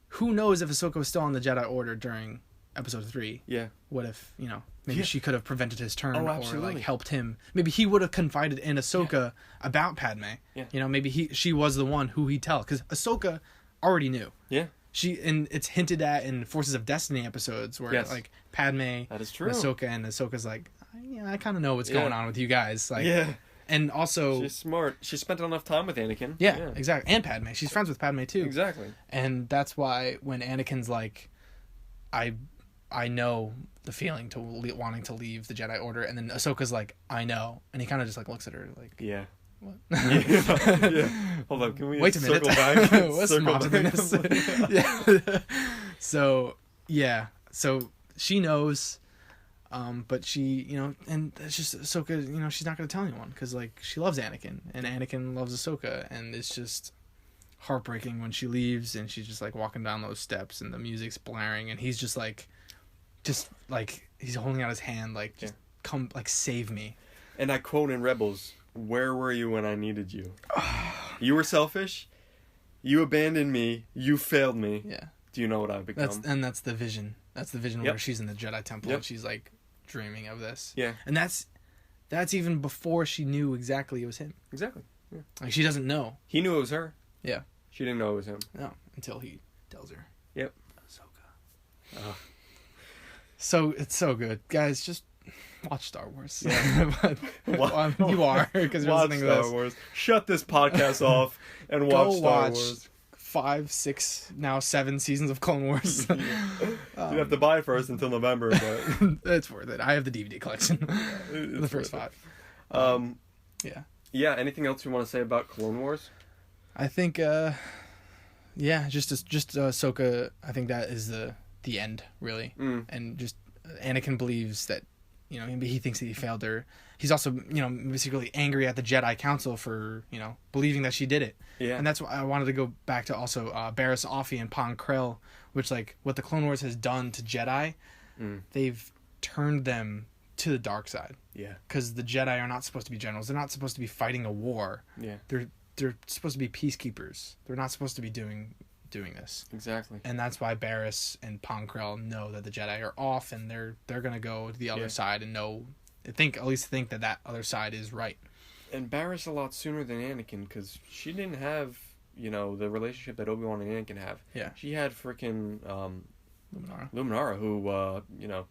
who knows if Ahsoka was still on the Jedi Order during Episode 3? Yeah. What if maybe she could have prevented his turn or like helped him? Maybe he would have confided in Ahsoka about Padme. Yeah. Maybe she was the one who he'd tell, because Ahsoka already knew. Yeah. And it's hinted at in Forces of Destiny episodes where like Padme, that is true, Ahsoka, and Ahsoka's like, I kind of know what's going on with you guys. Like, and also she's smart. She spent enough time with Anakin. Yeah, exactly. And Padme. She's friends with Padme too. Exactly. And that's why when Anakin's like, I know the feeling to wanting to leave the Jedi Order, and then Ahsoka's like, I know, and he kind of just like looks at her like, Yeah. what? Yeah. Hold on, can we Wait a minute. circle back? What's Circle Martinez? back? Yeah. So she knows, but she, you know, and it's just Ahsoka, you know, she's not gonna tell anyone because like she loves Anakin, and Anakin loves Ahsoka, and it's just heartbreaking when she leaves, and she's just like walking down those steps, and the music's blaring, and he's just like he's holding out his hand like, just come, like, save me. And I quote in Rebels, "Where were you when I needed you? You were selfish. You abandoned me. You failed me. Yeah. Do you know what I've become?" That's the vision. That's the vision where she's in the Jedi Temple and she's like dreaming of this. Yeah. And that's even before she knew exactly it was him. Exactly. Yeah. Like, she doesn't know. He knew it was her. Yeah. She didn't know it was him. No, until he tells her. Yep. Ahsoka. So it's so good, guys. Just watch Star Wars. Yeah. You are, because you're listening to this. Star Wars. Shut this podcast off and watch Star Wars. 5, 6, now 7 seasons of Clone Wars. You have to buy it first until November, but it's worth it. I have the DVD collection. The first 5. Yeah. Yeah. Anything else you want to say about Clone Wars? I think, just Ahsoka. I think that is the end, really, and just Anakin believes that, you know, he thinks that he failed her. He's also, you know, basically angry at the Jedi Council for, you know, believing that she did it. Yeah. And that's why I wanted to go back to also Barriss Offee and Pon Krell, which, like, what the Clone Wars has done to Jedi, they've turned them to the dark side. Yeah. Because the Jedi are not supposed to be generals. They're not supposed to be fighting a war. Yeah. They're supposed to be peacekeepers. They're not supposed to be doing this. Exactly. And that's why Barriss and Pon Krell know that the Jedi are off, and they're gonna go to the other side and at least think that other side is right. And Barriss a lot sooner than Anakin, because she didn't have, you know, the relationship that Obi-Wan and Anakin have. Yeah. She had freaking Luminara, who you know,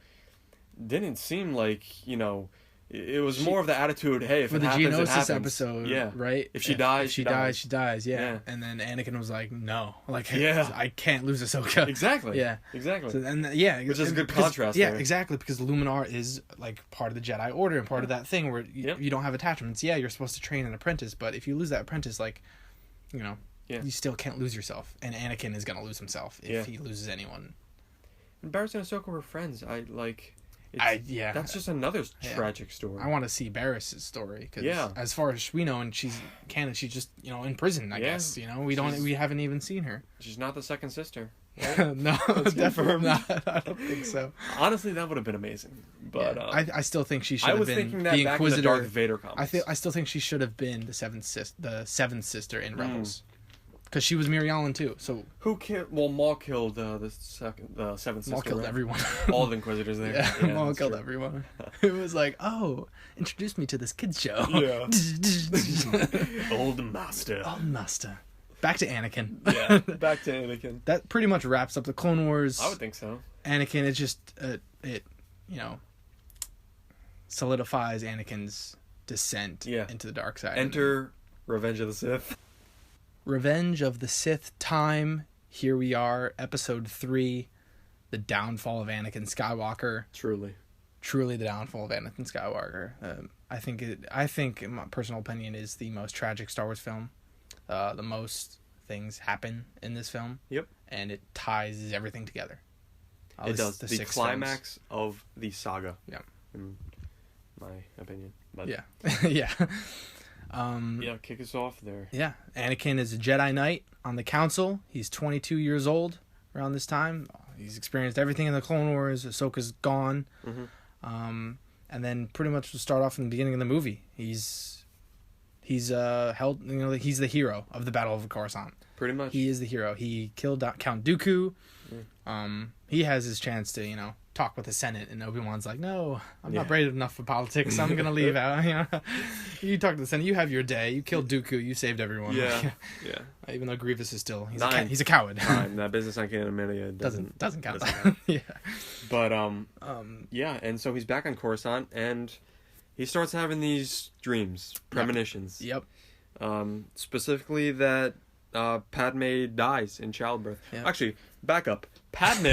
didn't seem like, you know, it was more of the attitude, hey, if for it the happens, it Geonosis happens. episode, Yeah. right? If she dies, she dies, yeah. And then Anakin was like, no, like, I can't lose Ahsoka. Exactly. Yeah. Exactly. So, which is a good contrast. Yeah, there. exactly, because Luminar is like part of the Jedi Order and part of that thing where you don't have attachments. Yeah, you're supposed to train an apprentice, but if you lose that apprentice, like, you know, you still can't lose yourself. And Anakin is gonna lose himself if he loses anyone. And Barriss and Ahsoka were friends. That's just another tragic story. I want to see Barriss' story because, as far as we know, and she's canon, she's just, you know, in prison. I guess, you know, we haven't even seen her. She's not the second sister. Right? No, definitely not. I don't think so. Honestly, that would have been amazing. But I still think she should have been thinking that the back Inquisitor. in the Darth Vader comics. I still think she should have been the seventh sister in Rebels. Because she was Mary Ellen too. So who killed? Well, Maul killed the seventh sister. Maul killed everyone. All the Inquisitors there. Yeah, Maul killed everyone. It was like, oh, introduce me to this kids show. Yeah. Old master. Back to Anakin. Yeah. Back to Anakin. That pretty much wraps up the Clone Wars. I would think so. Anakin, it just it you know, solidifies Anakin's descent into the dark side. Enter Revenge of the Sith. Revenge of the Sith time. Here we are, episode 3, the downfall of Anakin Skywalker. Truly the downfall of Anakin Skywalker. I think in my personal opinion, is the most tragic Star Wars film. The most things happen in this film. Yep. And it ties everything together. It does. The climax of the saga. Yeah. In my opinion. But yeah. Yeah. Kick us off there. Yeah, Anakin is a Jedi Knight on the Council. He's 22 years old around this time. He's experienced everything in the Clone Wars. Ahsoka's gone. And then pretty much to start off in the beginning of the movie, he's held. You know, he's the hero of the Battle of Coruscant. Pretty much, he is the hero. He killed Count Dooku. He has his chance to, you know, talk with the Senate, and Obi-Wan's like, no, I'm not brave enough for politics. I'm gonna leave out. You know, you talk to the Senate. You have your day. You killed Dooku. You saved everyone. Yeah. Even though Grievous is still he's a coward. That business I can't admit it doesn't count. Yeah. But and so he's back on Coruscant, and he starts having these dreams, premonitions. Yep. Specifically that Padme dies in childbirth. Yeah. Actually, back up. Padme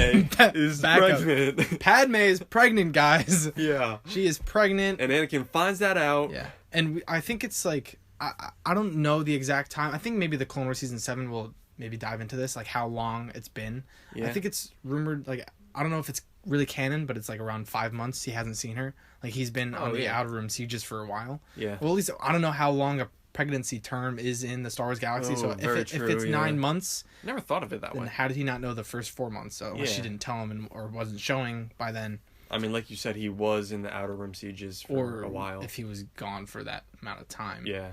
is pregnant. Padme is pregnant, guys. Yeah. She is pregnant. And Anakin finds that out. Yeah. And I think it's like, I don't know the exact time. I think maybe the Clone Wars Season 7 will maybe dive into this, like how long it's been. Yeah. I think it's rumored, like, I don't know if it's really canon, but it's like around 5 months he hasn't seen her. Like, he's been on the Outer Rim sieges for a while. Yeah. Well, at least, I don't know how long a pregnancy term is in the Star Wars galaxy. So if it's 9 months... Never thought of it that way. How did he not know the first 4 months? So she didn't tell him or wasn't showing by then. I mean, like you said, he was in the Outer Rim sieges for a while. If he was gone for that amount of time. Yeah.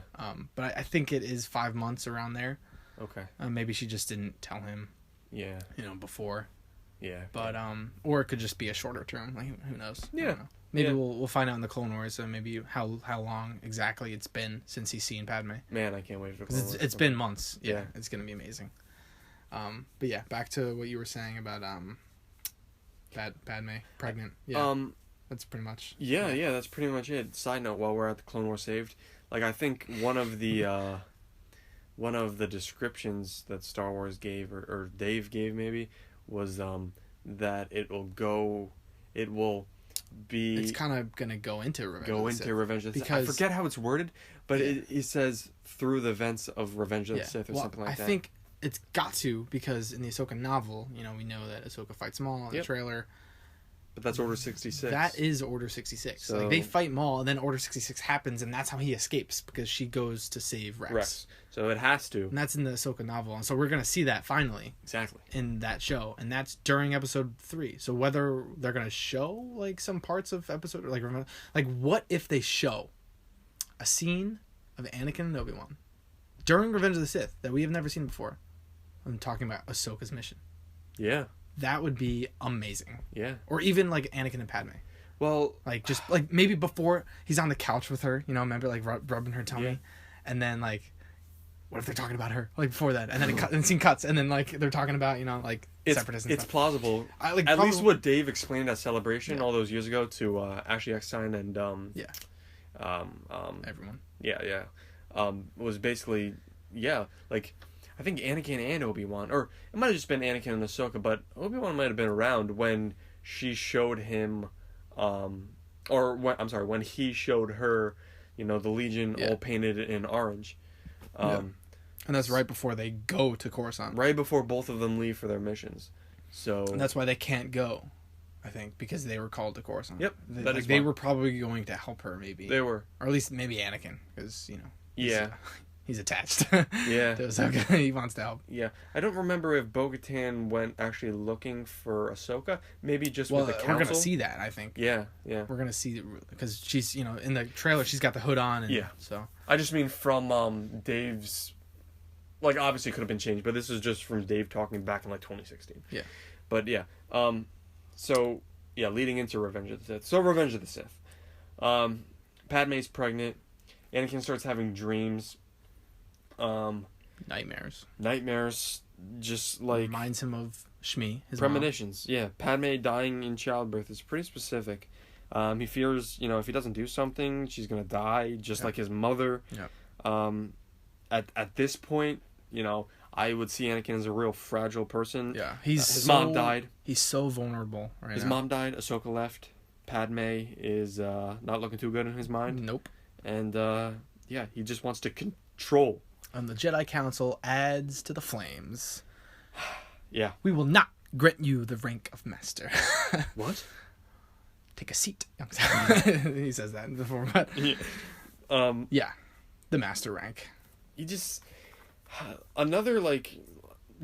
But I think it is 5 months around there. Okay. Maybe she just didn't tell him. Yeah. Before. Yeah. But or it could just be a shorter term. Like, who knows? Yeah. Maybe we'll find out in the Clone Wars. So maybe how long exactly it's been since he's seen Padme. Man, I can't wait for Clone Wars. It's been months. Yeah. It's gonna be amazing. But yeah, back to what you were saying about Padme pregnant. Yeah. That's pretty much. Yeah, that's pretty much it. Side note, while we're at the Clone Wars saved, like, I think one of the descriptions that Star Wars gave or Dave gave maybe was that it will be. It's kind of gonna go into Revenge of the Sith. I forget how it's worded, but it says through the events of Revenge of the Sith or something like that. I think it's got to, because in the Ahsoka novel, we know that Ahsoka fights Maul in the trailer. But that's Order 66. That is Order 66. So, like, they fight Maul, and then Order 66 happens, and that's how he escapes, because she goes to save Rex. So it has to. And that's in the Ahsoka novel, and so we're going to see that finally. Exactly. In that show, and that's during Episode 3. So whether they're going to show, like, some parts of Episode... Like, what if they show a scene of Anakin and Obi-Wan during Revenge of the Sith that we have never seen before? I'm talking about Ahsoka's mission. Yeah. That would be amazing. Yeah. Or even, like, Anakin and Padme. Well... Like, just, like, maybe before he's on the couch with her, remember, like, rubbing her tummy? Yeah. And then, like, what if they're talking about her? Like, before that. And then the scene cuts, and then, like, they're talking about, like, separatists and stuff. It's plausible. At least what Dave explained at Celebration all those years ago to Ashley Eckstein and... everyone. Yeah. Was basically... Yeah, like... I think Anakin and Obi-Wan, or it might have just been Anakin and Ahsoka, but Obi-Wan might have been around when she showed him, when he showed her, the Legion all painted in orange. And that's right before they go to Coruscant. Right before both of them leave for their missions. So. And that's why they can't go, I think, because they were called to Coruscant. Yep, they were probably going to help her, maybe. They were. Or at least maybe Anakin, because, Yeah. He's attached. Yeah. To Ahsoka. He wants to help. Yeah. I don't remember if Bo-Katan went actually looking for Ahsoka. Maybe just with the council. We're going to see that, I think. Yeah. We're going to see... Because she's, in the trailer, she's got the hood on. And, So. I just mean from Dave's... Like, obviously it could have been changed, but this is just from Dave talking back in, 2016. Yeah. But, yeah. So, yeah, leading into Revenge of the Sith. So, Revenge of the Sith. Padme's pregnant. Anakin starts having dreams. Nightmares, just like reminds him of Shmi, his premonitions. Mom. Yeah, Padme dying in childbirth is pretty specific. He fears, if he doesn't do something, she's gonna die, just like his mother. At this point, I would see Anakin as a real fragile person. Yeah, his mom died. He's so vulnerable right His mom died. Ahsoka left. Padme is not looking too good in his mind. Nope. And he just wants to control. And the Jedi Council adds to the flames. Yeah. We will not grant you the rank of master. What? Take a seat. He says that before, but... Yeah. The master rank. You just... Another,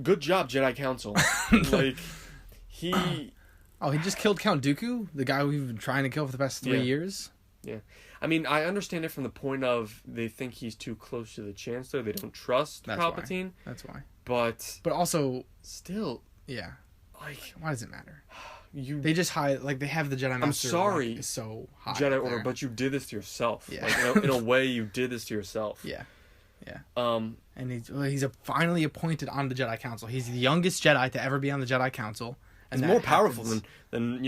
good job, Jedi Council. He... Oh, he just killed Count Dooku? The guy we've been trying to kill for the past 3 years? Yeah. I mean, I understand it from the point of they think he's too close to the Chancellor. They don't trust Palpatine. That's why. But also... Still... Yeah. Why does it matter? They just hide... they have the Jedi Master... I'm sorry. Is so high Jedi Order, but you did this to yourself. Yeah. In a way, you did this to yourself. Yeah. And he's finally appointed on the Jedi Council. He's the youngest Jedi to ever be on the Jedi Council. And he's more powerful than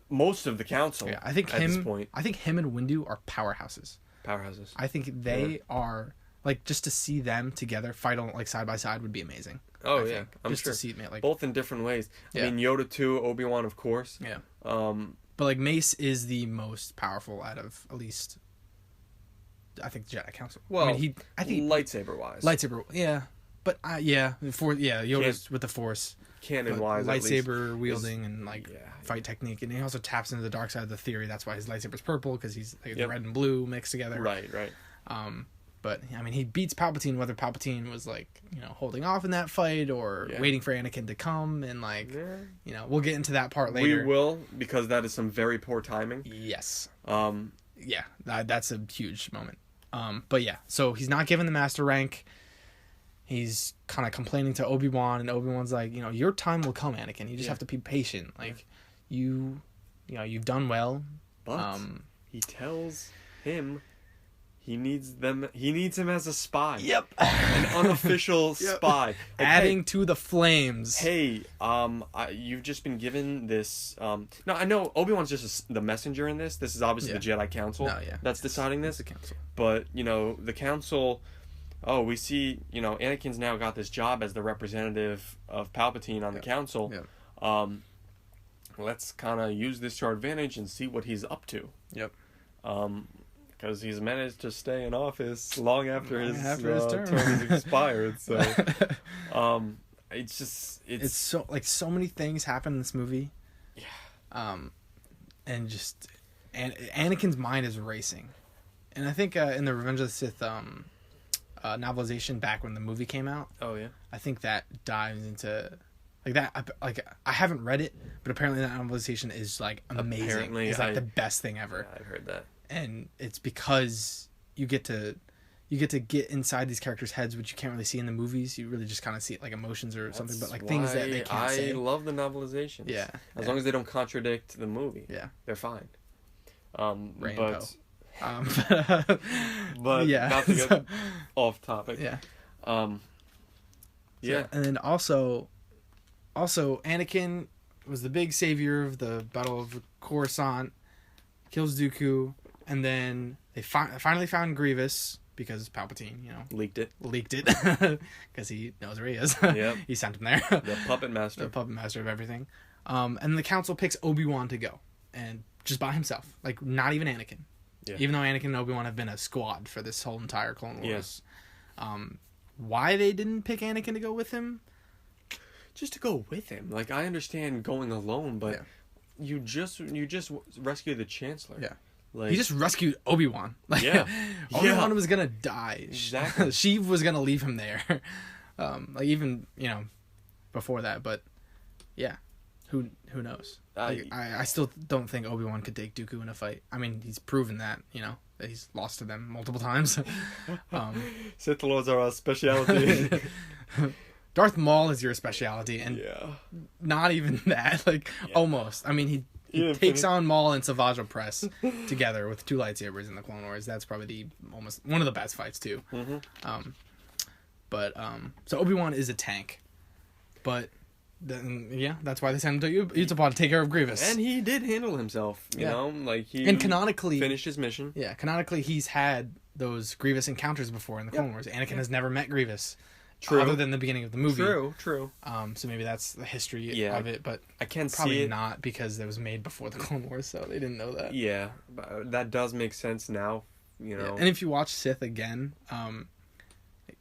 most of the council. Yeah, I think him and Windu are powerhouses. I think they are like just to see them together fight on like side by side would be amazing. Oh I yeah, think. I'm just sure. to see it, like Both in different ways. Yeah. I mean, Yoda too, Obi-Wan, of course. Yeah. But like Mace is the most powerful out of at least, I think, the Jedi Council. well, I mean, I think lightsaber wise, yeah, but Yoda's with the Force, canon but wise, lightsaber wielding and like yeah. fight technique, and he also taps into the dark side of the theory. That's why his lightsaber's purple, because he's like Yep. red and blue mixed together. Right. But I mean, he beats Palpatine, whether Palpatine was like, holding off in that fight or Yeah. waiting for Anakin to come, and like, Yeah. we'll get into that part later. We will, because that is some very poor timing. Yes. Um, Yeah, that's a huge moment. But yeah, so he's not given the master rank. He's kind of complaining to Obi-Wan, and Obi-Wan's like, your time will come, Anakin. You just have to be patient. Like, you've done well. but he tells him he needs him as a spy. Yep. An unofficial spy. Like, Adding to the flames. Hey, you've just been given this. No, I know Obi-Wan's just the messenger in this. This is obviously the Jedi Council that's deciding this. It's the council. But the council. Oh, we see. Anakin's now got this job as the representative of Palpatine on the council. Yep. Let's kind of use this to our advantage and see what he's up to. Yep. Because he's managed to stay in office long after his term has expired. So, it's so many things happen in this movie. Yeah. And just Anakin's mind is racing, and I think in the Revenge of the Sith novelization back when the movie came out. Oh yeah. I think that dives into like that. I haven't read it, but apparently that novelization is like amazing. Apparently, it's like the best thing ever. Yeah, I've heard that. And it's because you get to get inside these characters' heads, which you can't really see in the movies. You really just kind of see like emotions or something, but like things that they can't say. I love the novelizations. Yeah. As long as they don't contradict the movie. Yeah. They're fine. Ray But yeah. not to get off topic. Yeah. Yeah. And then also Anakin was the big savior of the Battle of Coruscant, kills Dooku, and then they finally found Grievous because Palpatine, Leaked it. because he knows where he is. Yep. He sent him there. The puppet master. The puppet master of everything. And the council picks Obi-Wan to go, and just by himself, like not even Anakin. Yeah. Even though Anakin and Obi-Wan have been a squad for this whole entire Clone Wars. Why they didn't pick Anakin to go with him? Just to go with him. Like, I understand going alone, but you just rescue the Chancellor. Yeah. Like, He just rescued Obi-Wan. Like, Yeah. Obi-Wan was gonna die. Exactly. Sheev was gonna leave him there. Like even before that, but yeah, who knows? I still don't think Obi-Wan could take Dooku in a fight. I mean, he's proven that that he's lost to them multiple times. Sith Lords are our specialty. Darth Maul is your specialty, and not even that. Like almost. I mean, he takes on Maul and Savage Opress together with two lightsabers in the Clone Wars. That's probably almost one of the best fights too. Mm-hmm. So Obi-Wan is a tank, but then that's why they sent him to Utapau to take care of Grievous. And he did handle himself, you know, like he canonically finished his mission. Yeah, canonically he's had those Grievous encounters before in the Clone Wars. Anakin has never met Grievous. True. Other than the beginning of the movie. True. So maybe that's the history of it, but I can't probably see it. not because it was made before the Clone Wars, so they didn't know that. Yeah, but that does make sense now, you know. Yeah. And if you watch Sith again,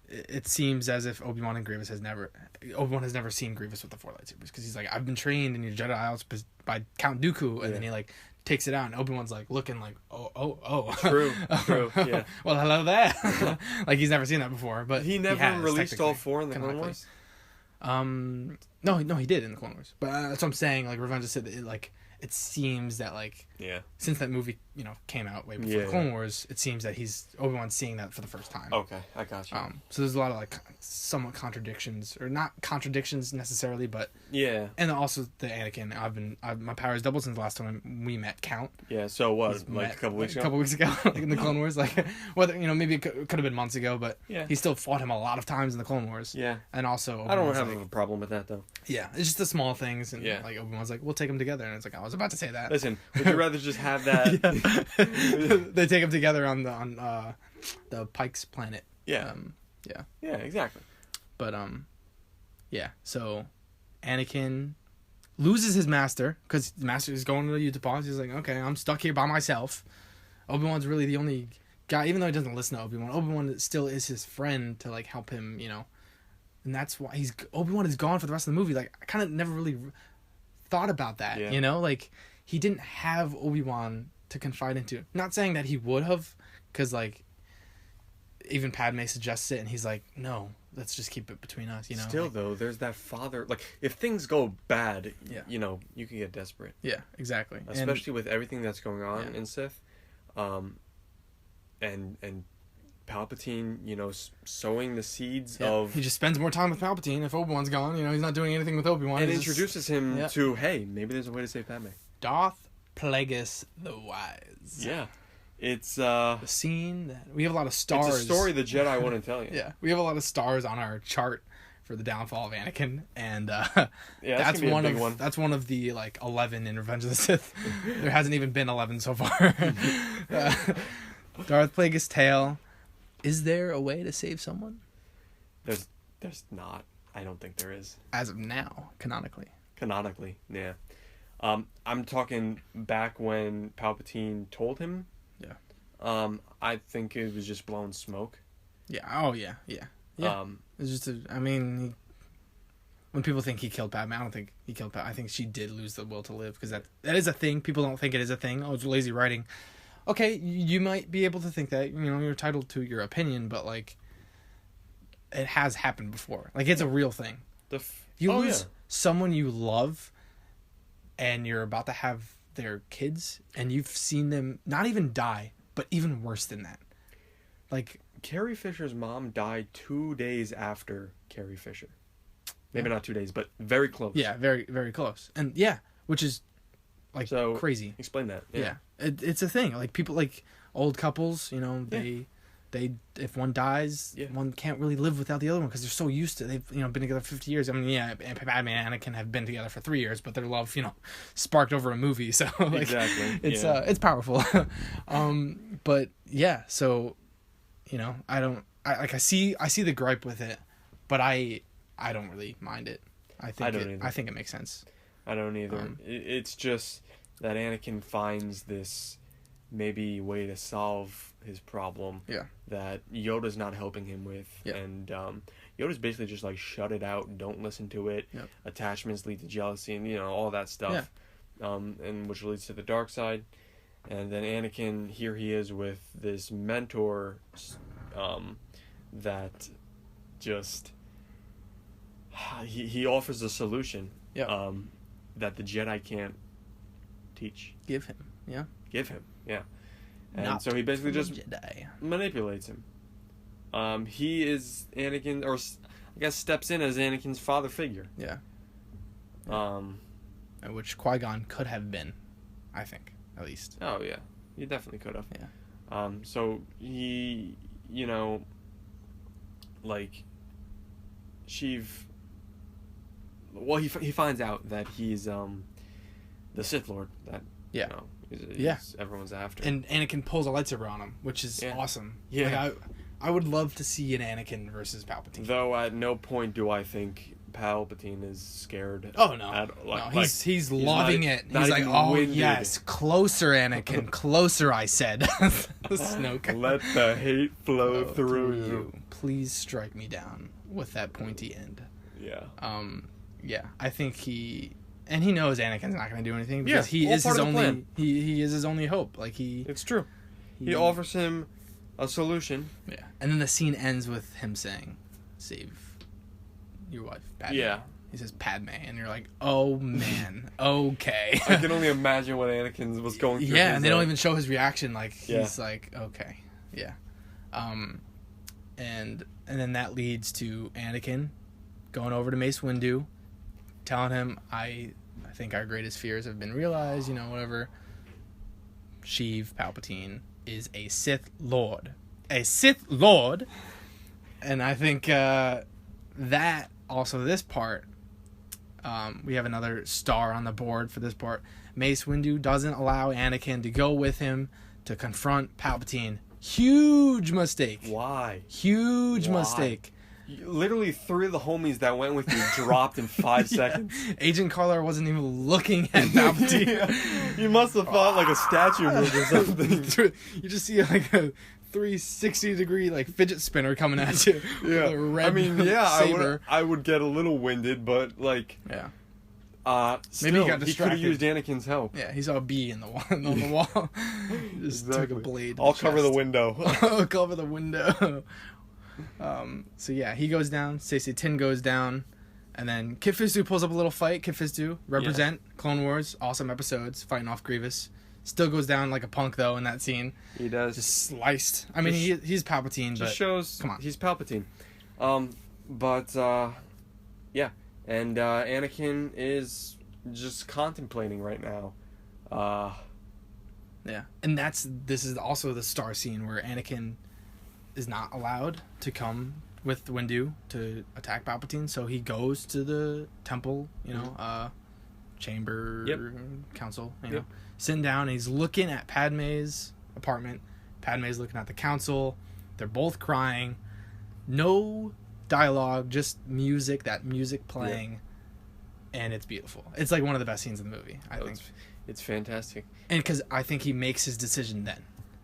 it seems as if Obi-Wan has never seen Grievous with the 4 lightsabers, because he's like, I've been trained in your Jedi Isles by Count Dooku, and then he like takes it out, and Obi-Wan's like looking like, oh. True, yeah. Well, hello there. Like he's never seen that before, but he never released all 4 in the Clone Wars. No, he did in the Clone Wars, but that's what I'm saying. Like Revenge of the Sith, it seems that since that movie came out way before the Clone Wars, it seems that Obi-Wan's seeing that for the first time. Okay, I got you. So there's a lot of somewhat contradictions, or not contradictions necessarily, but and also the Anakin. My power has doubled since the last time we met Count. Yeah. So what? A couple weeks ago. In the Clone Wars, whether maybe it could have been months ago, but he still fought him a lot of times in the Clone Wars. Yeah. And also, I don't have a problem with that though. Yeah, it's just the small things, and Obi-Wan's like, we'll take them together, and it's like, I was about to say that. Listen, would you rather just have that? They take them together on the Pike's planet. Yeah. Yeah. Yeah, exactly. But yeah. So Anakin loses his master because the master is going to Utapau. He's like, okay, I'm stuck here by myself. Obi-Wan's really the only guy, even though he doesn't listen to Obi-Wan. Obi-Wan still is his friend to like help him, you know. And that's why Obi-Wan is gone for the rest of the movie. Like, I kind of never really thought about that, you know? Like, he didn't have Obi-Wan to confide into. Not saying that he would have, because, like, even Padme suggests it, and he's like, no, let's just keep it between us, you know? Still, like, though, there's that father... Like, if things go bad, you know, you can get desperate. Yeah, exactly. Especially with everything that's going on in Sith. And Palpatine, you know, sowing the seeds of... He just spends more time with Palpatine if Obi-Wan's gone. You know, he's not doing anything with Obi-Wan. And introduces him to, hey, maybe there's a way to save Padme. Darth Plagueis the Wise. Yeah. It's, the scene that... We have a lot of stars. It's a story the Jedi wouldn't tell you. Yeah. We have a lot of stars on our chart for the downfall of Anakin. And that's one. That's one of the, like, 11 in Revenge of the Sith. There hasn't even been 11 so far. Darth Plagueis' tale... Is there a way to save someone? There's not. I don't think there is. As of now, canonically. Canonically, yeah. I'm talking back when Palpatine told him. Yeah. I think it was just blowing smoke. Yeah. Oh, yeah. Yeah. Yeah. It's just when people think he killed Padme, I don't think he killed Padme. I think she did lose the will to live, because that is a thing. People don't think it is a thing. Oh, it's lazy writing. Okay, you might be able to think that, you know, you're entitled to your opinion, but, like, it has happened before. Like, it's a real thing. You lose someone you love, and you're about to have their kids, and you've seen them not even die, but even worse than that. Like, Carrie Fisher's mom died 2 days after Carrie Fisher. Maybe not 2 days, but very close. Yeah, very, very close. And, which is... Like, so, crazy. Explain that. Yeah. It's a thing. Like, people, like, old couples, you know, they if one dies, one can't really live without the other one, because they're so used to, they've, you know, been together 50 years. I mean, Padme and Anakin have been together for 3 years, but their love, you know, sparked over a movie. So, like, exactly. It's powerful. But, yeah, so, you know, I see the gripe with it, but I don't really mind it. I think it makes sense. I don't either. It's just that Anakin finds this maybe way to solve his problem that Yoda's not helping him with. And Yoda's basically just like, shut it out, don't listen to it. Attachments lead to jealousy, and, you know, all that stuff. And which leads to the dark side. And then Anakin, here he is with this mentor that just... He offers a solution. That the Jedi can't teach. Give him, yeah. And not so he basically just Jedi. Manipulates him. He is Anakin, or I guess steps in as Anakin's father figure. Yeah. Which Qui-Gon could have been, I think, at least. Oh, yeah. He definitely could have. Yeah. So he, you know, like, well, he finds out that he's the Sith Lord that you know he's everyone's after, and Anakin pulls a lightsaber on him, which is awesome. Yeah, like, I would love to see an Anakin versus Palpatine. Though at no point do I think Palpatine is scared. Oh no, he's loving it. He's like, oh winded. Yes, closer, Anakin, closer. I said, Snoke. Let the hate flow through you. Please strike me down with that pointy end. Yeah. Yeah, I think he knows Anakin's not going to do anything, because he is his only he is his only hope. Like, it's true. He offers him a solution. Yeah, and then the scene ends with him saying, "Save your wife, Padme." Yeah, he says Padme, and you're like, "Oh man, okay." I can only imagine what Anakin was going through. Yeah, and they don't even show his reaction. Like, he's like, "Okay, yeah," and then that leads to Anakin going over to Mace Windu, telling him, I think our greatest fears have been realized, you know, whatever. Sheev Palpatine is a Sith Lord. A Sith Lord! And I think that also, this part, we have another star on the board for this part. Mace Windu doesn't allow Anakin to go with him to confront Palpatine Huge mistake. Why? Huge Why? mistake. Literally 3 of the homies that went with you dropped in 5 seconds. Agent Carter wasn't even looking at Palpatine. Yeah. You must have thought like a statue moved or something. You just see like a 360-degree like fidget spinner coming at you. Yeah. With a red I mean, yeah, saber. I would get a little winded, but like, Maybe he got he could have distracted. used Anakin's help. Yeah, he saw a bee in the wall, on the wall. Just took a blade. to I'll the cover the chest. window. I'll cover the window. So yeah, he goes down. Stacey Tin goes down, and then Kit Fisto pulls up a little fight. Kit Fisto represent Clone Wars, awesome episodes, fighting off Grievous. Still goes down like a punk though in that scene. He does. Just sliced. I mean, he's Palpatine, but Just shows. come on. He's Palpatine. Yeah, and Anakin is just contemplating right now. Yeah, and this is also the star scene where Anakin is not allowed to come with Windu to attack Palpatine, so he goes to the temple, chamber council, know, sitting down, and he's looking at Padme's apartment. Padme's looking at the council. They're both crying. No dialogue, just music. That music playing, and it's beautiful. It's like one of the best scenes in the movie. I think it's fantastic. And because I think he makes his decision then.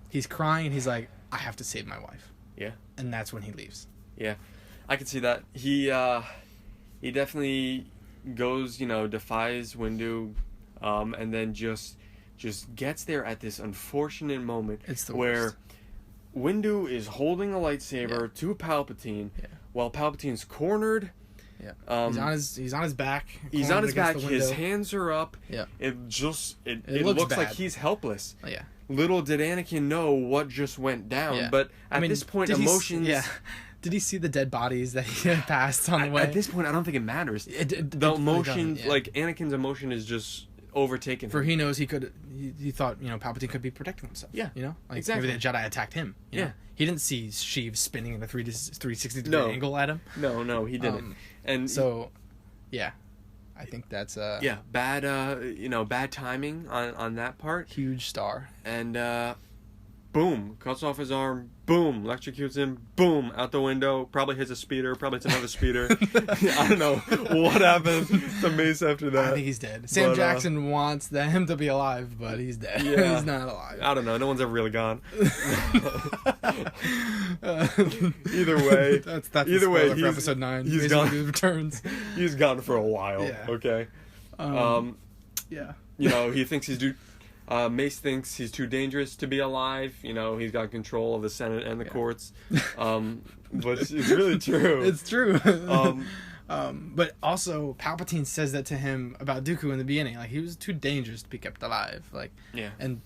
He's crying, and he's like, I have to save my wife. Yeah. And that's when he leaves. Yeah. I can see that. He definitely goes, defies Windu, and then just gets there at this unfortunate moment where Windu is holding a lightsaber to Palpatine while Palpatine's cornered. Yeah. He's on his back. He's on his back. His hands are up. Yeah. It looks like he's helpless. Oh, yeah. Little did Anakin know what just went down. Yeah. But at this point, emotions. Did he see the dead bodies that he had passed on the way? At this point, I don't think it matters. The emotion, like Anakin's emotion, is just overtaken. For he knows he could. He thought Palpatine could be protecting himself. Yeah. Like exactly. Maybe the Jedi attacked him. You know? He didn't see Sheev spinning in a 360-degree angle at him. No, he didn't. And so, yeah, I think that's bad. Bad timing on that part. Huge star. And boom, cuts off his arm. Boom, electrocutes him. Boom, out the window. Probably hits a speeder. Probably hits another speeder. I don't know what happened to Mace after that. I think he's dead. Sam Jackson wants him to be alive, but he's dead. Yeah. He's not alive. I don't know. No one's ever really gone. Either way, that's either way. For episode 9, he's gone. Returns. He's gone for a while. Yeah. Okay. Yeah. He thinks Mace thinks he's too dangerous to be alive. He's got control of the Senate and the courts. But it's really true. It's true. But also Palpatine says that to him about Dooku in the beginning. Like, he was too dangerous to be kept alive. Like, and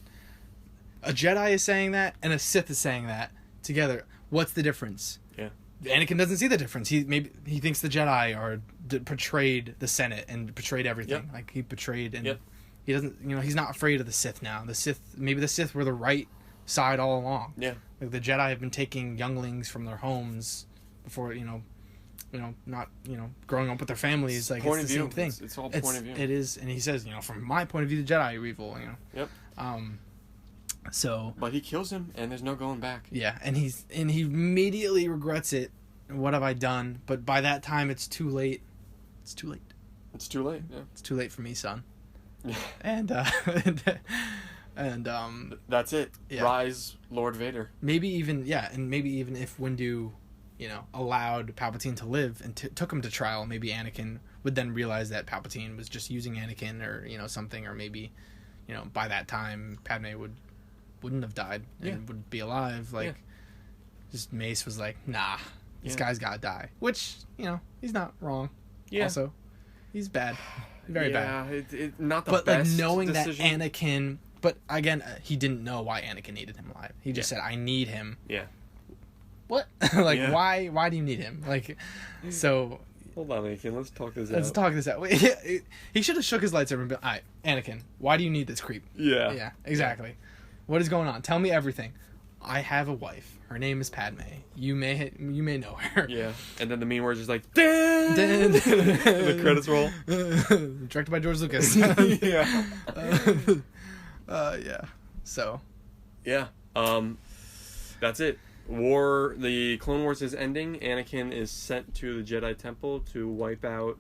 a Jedi is saying that, and a Sith is saying that together. What's the difference? Yeah. Anakin doesn't see the difference. He thinks the Jedi betrayed the Senate and betrayed everything. Like, he betrayed and. He doesn't, he's not afraid of the Sith now. Maybe the Sith were the right side all along. Yeah. Like, the Jedi have been taking younglings from their homes before, not, growing up with their families. Like, it's the same thing. It's all point of view. It is, and he says, from my point of view, the Jedi are evil, Yep. So. But he kills him, and there's no going back. Yeah, and he immediately regrets it. What have I done? But by that time, it's too late. It's too late. It's too late, yeah. It's too late for me, son. Yeah. And that's it. Yeah. Rise, Lord Vader. Maybe even if Windu, allowed Palpatine to live and took him to trial, maybe Anakin would then realize that Palpatine was just using Anakin or something, or maybe by that time Padme wouldn't have died and would be alive. Like, just Mace was like, nah, this guy's gotta die, which he's not wrong. Yeah. Also, he's bad. Very bad. Not the but best like knowing decision. that Anakin, but again, he didn't know why Anakin needed him alive. He just said, "I need him." Yeah. What? Why do you need him? Like, so. Hold on, Anakin. Let's talk this out. Let's talk this out. He should have shook his lightsaber and been, all right, Anakin, why do you need this creep? Yeah. Yeah. Exactly. Yeah. What is going on? Tell me everything. I have a wife. Her name is Padme. You may know her. Yeah. And then the meme where it's just like, the credits roll. Directed by George Lucas. Yeah. Yeah. So. Yeah. That's it. The Clone Wars is ending. Anakin is sent to the Jedi Temple to wipe out,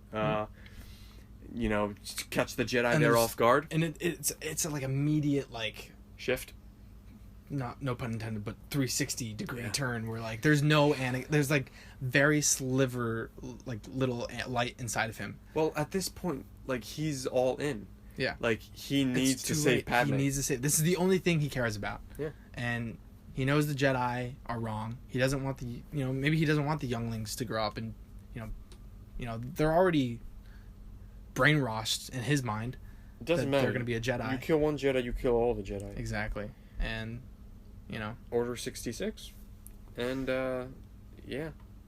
catch the Jedi there off guard. And it's like immediate like shift. No pun intended, but 360 degree turn where like there's no there's like very sliver like little light inside of him. Well, at this point, like he's all in. Yeah. Like he needs to save Padme. He needs to save. This is the only thing he cares about. Yeah. And he knows the Jedi are wrong. He doesn't want maybe he doesn't want the younglings to grow up and they're already brainwashed in his mind. It doesn't matter. They're going to be a Jedi. You kill one Jedi, you kill all the Jedi. Exactly. And Order 66. And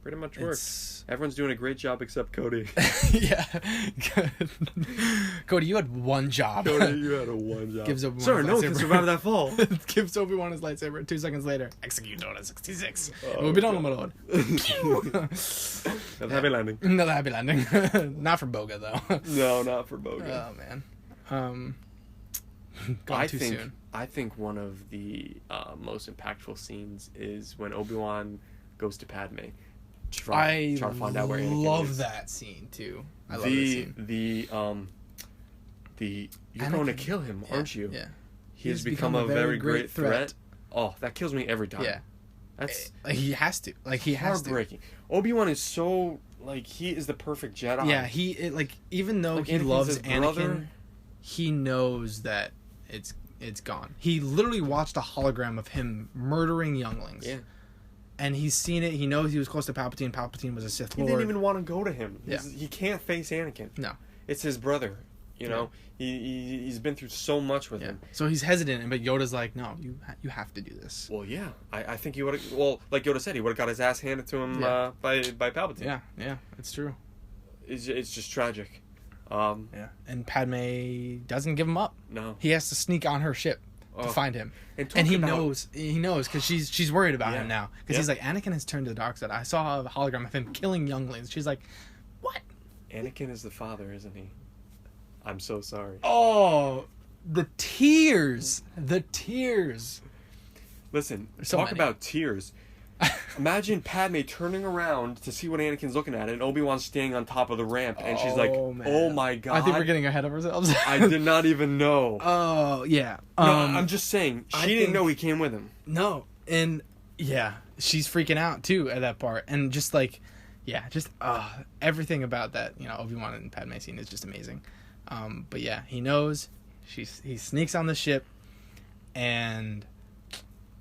pretty much works. Everyone's doing a great job except Cody. Yeah. Cody, you had one job. Cody, you had one job. Gives Obi-Wan Sir, no one can survive that fall. Gives Obi-Wan his lightsaber. 2 seconds later, execute Order 66. We'll be done, my lord. Another happy landing. Another happy landing. Not for Boga, though. No, not for Boga. Oh, man. Gone too soon. I think one of the most impactful scenes is when Obi-Wan goes to Padme. I try to find out where Anakin is. love that scene too. I love that scene. You're Anakin, going to kill him, aren't you? Yeah. He has become a very great threat. Oh, that kills me every time. Yeah. That's he has to. Like he has to. Heartbreaking. Obi-Wan is so like he is the perfect Jedi. Yeah, even though he Anakin's loves his Anakin, brother. he knows that it's gone. He literally watched a hologram of him murdering younglings. Yeah. And he's seen it. He knows he was close to Palpatine. Palpatine was a Sith Lord. He didn't even want to go to him. Yeah. He can't face Anakin. No. It's his brother. You know, he's been through so much with him. So he's hesitant, but Yoda's like, no, you have to do this. Well, yeah. I think he would have... Well, like Yoda said, he would have got his ass handed to him by Palpatine. Yeah, it's true. It's just tragic. And Padme doesn't give him up. No. He has to sneak on her ship to find him. And he knows because she's worried about him now. Because he's like, Anakin has turned to the dark side. I saw a hologram of him killing younglings. She's like, what? Anakin is the father, isn't he? I'm so sorry. Oh, the tears. Listen, so talk many. about tears. Imagine Padme turning around to see what Anakin's looking at, and Obi-Wan's standing on top of the ramp, and she's like, man. "Oh my god!" I think we're getting ahead of ourselves. I did not even know. Oh yeah. No, I'm just saying she didn't know he came with him. No, and she's freaking out too at that part, and just like, everything about that, Obi-Wan and Padme scene is just amazing. But yeah, he knows. He sneaks on the ship, and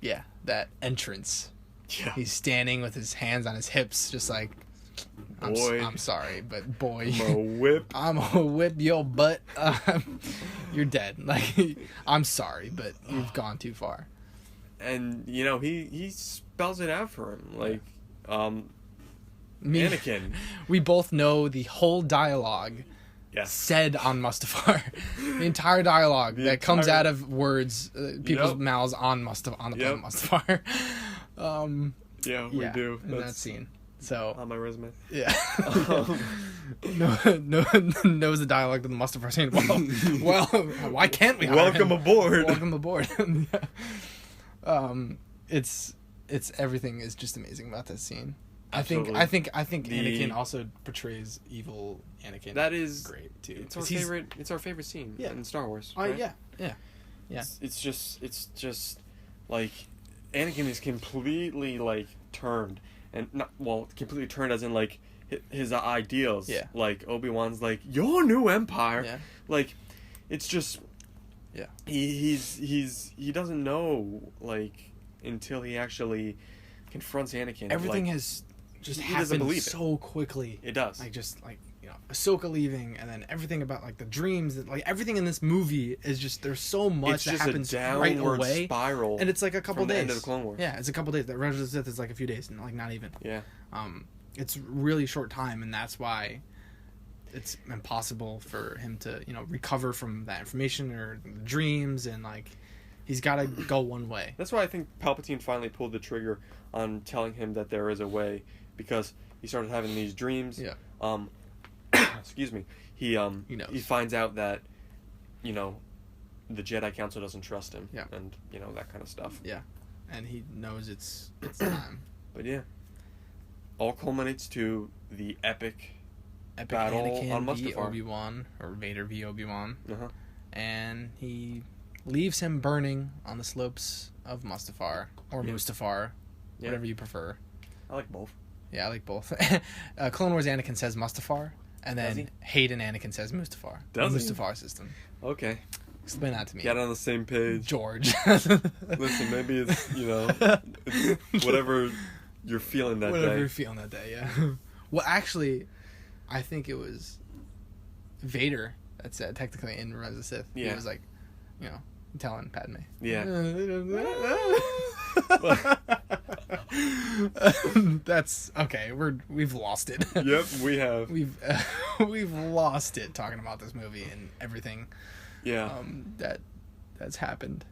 that entrance. Yeah. He's standing with his hands on his hips, just like, I'm sorry, but boy, I'm gonna whip your butt. You're dead. Like, I'm sorry, but you've gone too far. And he spells it out for him, like, Anakin. We both know the whole dialogue. Yes. Said on Mustafar. The entire dialogue that comes out of words, people's mouths on the planet Mustafar. We do. In that scene. So on my resume. Yeah. knows the dialogue that the Mustafar scene. Well, why can't we hire Welcome him? aboard. Welcome aboard. It's everything is just amazing about this scene. Absolutely. I think Anakin also portrays evil Anakin. That is great too. It's our favorite scene in Star Wars. Right? Yeah. It's just like Anakin is completely like turned, and completely turned as in like his ideals. Yeah. Like Obi-Wan's like your new empire. Yeah. Like it's just. Yeah. He doesn't know like until he actually confronts Anakin. Everything has just happened so quickly. It does. Like Ahsoka leaving, and then everything about like the dreams, like everything in this movie is just there's so much that happens right away. Spiral, and it's like a couple days. The end of the Clone Wars. Yeah, it's a couple days. That Revenge of the Sith is like a few days, and like not even. Yeah. It's really short time, and that's why it's impossible for him to recover from that information or dreams, and like he's got to go one way. That's why I think Palpatine finally pulled the trigger on telling him that there is a way, because he started having these dreams. Yeah. Excuse me. He finds out that, the Jedi Council doesn't trust him. Yeah. And that kind of stuff. Yeah. and he knows it's time. But yeah, all culminates to the epic battle Anakin on v. Mustafar. Obi-Wan, or Vader v. Obi-Wan. Uh-huh. And he leaves him burning on the slopes of Mustafar, or Mustafar, whatever you prefer. I like both. Yeah, I like both. Clone Wars Anakin says Mustafar, and then Hayden Anakin says Mustafar. Does he? Mustafar system. Okay. Explain that to me. Get on the same page. George. Listen, maybe it's, it's whatever you're feeling that day. Whatever you're feeling that day, yeah. Well, actually, I think it was Vader that said, technically, in Revenge of the Sith. Yeah. He was like, telling Padme. Yeah. That's okay. We've lost it. Yep, we have. We've lost it talking about this movie and everything. Yeah. That's happened.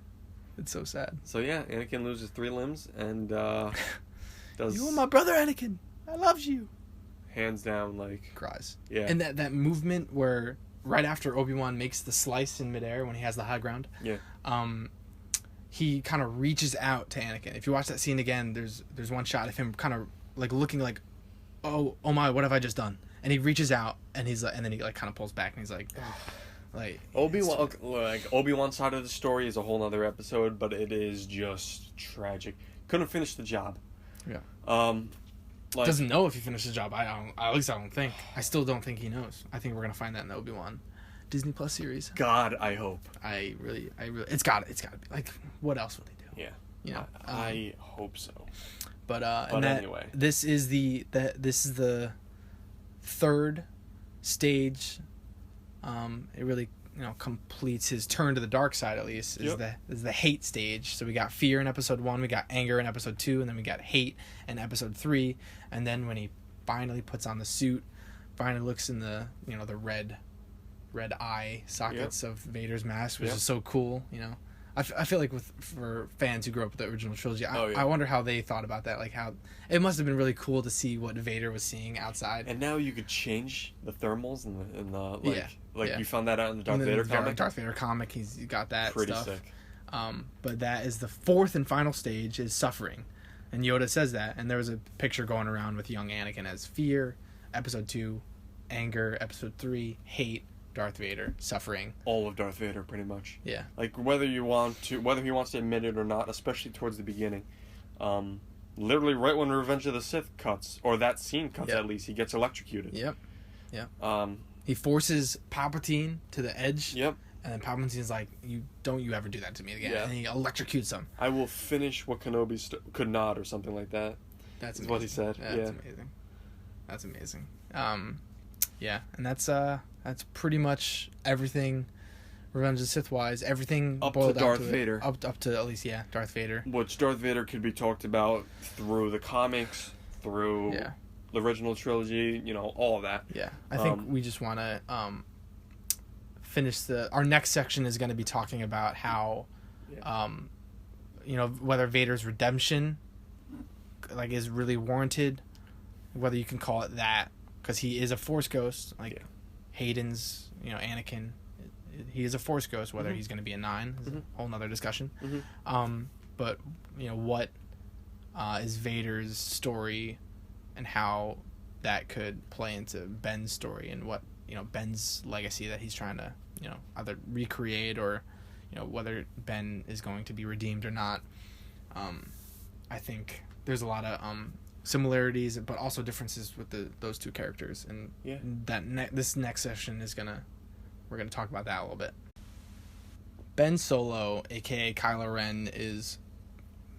It's so sad. So yeah, Anakin loses 3 limbs and does. You were my brother, Anakin. I loved you. Hands down, like Cries. Yeah. And that movement where right after Obi-Wan makes the slice in midair when he has the high ground. Yeah. He kind of reaches out to Anakin. If you watch that scene again, there's one shot of him kind of like looking like, oh my, what have I just done? And he reaches out and he's like, and then he like kind of pulls back and he's like, like Obi-Wan's side of the story is a whole nother episode, but it is just tragic. Couldn't finish the job. Yeah. Doesn't know if he finished the job. At least I don't think. I still don't think he knows. I think we're gonna find that in the Obi-Wan Disney Plus series. God, I hope. I really, it's got to be like, what else would they do? Yeah. I hope so. But anyway, this is the third stage. It really completes his turn to the dark side. At least is the hate stage. So we got fear in episode 1, we got anger in episode 2, and then we got hate in episode 3. And then when he finally puts on the suit, finally looks in the the red eye sockets of Vader's mask, which is so cool. I feel like for fans who grew up with the original trilogy, I wonder how they thought about that. Like how it must have been really cool to see what Vader was seeing outside. And now you could change the thermals and the like you found that out in the Darth Vader comic. Darth Vader comic, he's got that pretty stuff. Sick. But that is the fourth and final stage is suffering, and Yoda says that. And there was a picture going around with young Anakin as fear, episode 2, anger, episode 3, hate. Darth Vader, suffering. All of Darth Vader, pretty much. Yeah. Like, whether he wants to admit it or not, especially towards the beginning, literally right when Revenge of the Sith cuts, or that scene cuts at least, he gets electrocuted. Yep. He forces Palpatine to the edge. Yep. And then Palpatine's like, don't you ever do that to me again. Yeah. And he electrocutes him. I will finish what Kenobi could not, or something like that. That's what he said. That's amazing. Yeah, and that's pretty much everything Revenge of the Sith wise. Everything up boiled to Darth down to Vader. Up to at least Darth Vader. Which Darth Vader could be talked about through the comics, through the original trilogy, all of that. Yeah, I think we just want to finish our next section is going to be talking about how, whether Vader's redemption, is really warranted, whether you can call it that. Because he is a Force ghost, Hayden's, Anakin. He is a Force ghost. Whether he's going to be a 9 is a whole nother discussion. But what is Vader's story, and how that could play into Ben's story, and what Ben's legacy that he's trying to either recreate, or whether Ben is going to be redeemed or not. I think there's a lot of similarities, but also differences with those two characters, and this next session we're gonna talk about that a little bit. Ben Solo, aka Kylo Ren, is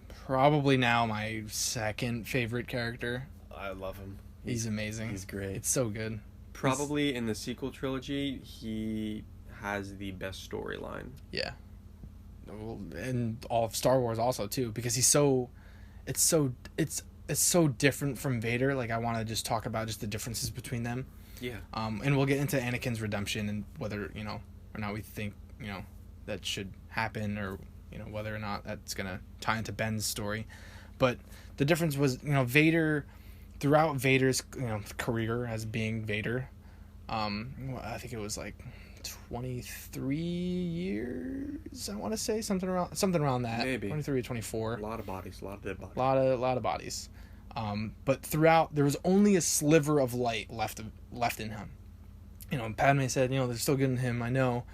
probably now my second favorite character. I love him. He's amazing. He's great. It's so good. Probably in the sequel trilogy, he has the best storyline. Yeah, and all of Star Wars also too, because it's so different from Vader. Like, I want to just talk about just the differences between them. Yeah. And we'll get into Anakin's redemption and whether, or not we think, that should happen, or, whether or not that's going to tie into Ben's story. But the difference was, Vader, throughout Vader's, career as being Vader, I think it was like 23 years, I want to say, something around that. Maybe 23 or 24. A lot of bodies, a lot of dead bodies. A lot of bodies. But throughout, there was only a sliver of light left in him. You know, Padme said, you know, they're still good in him, I know,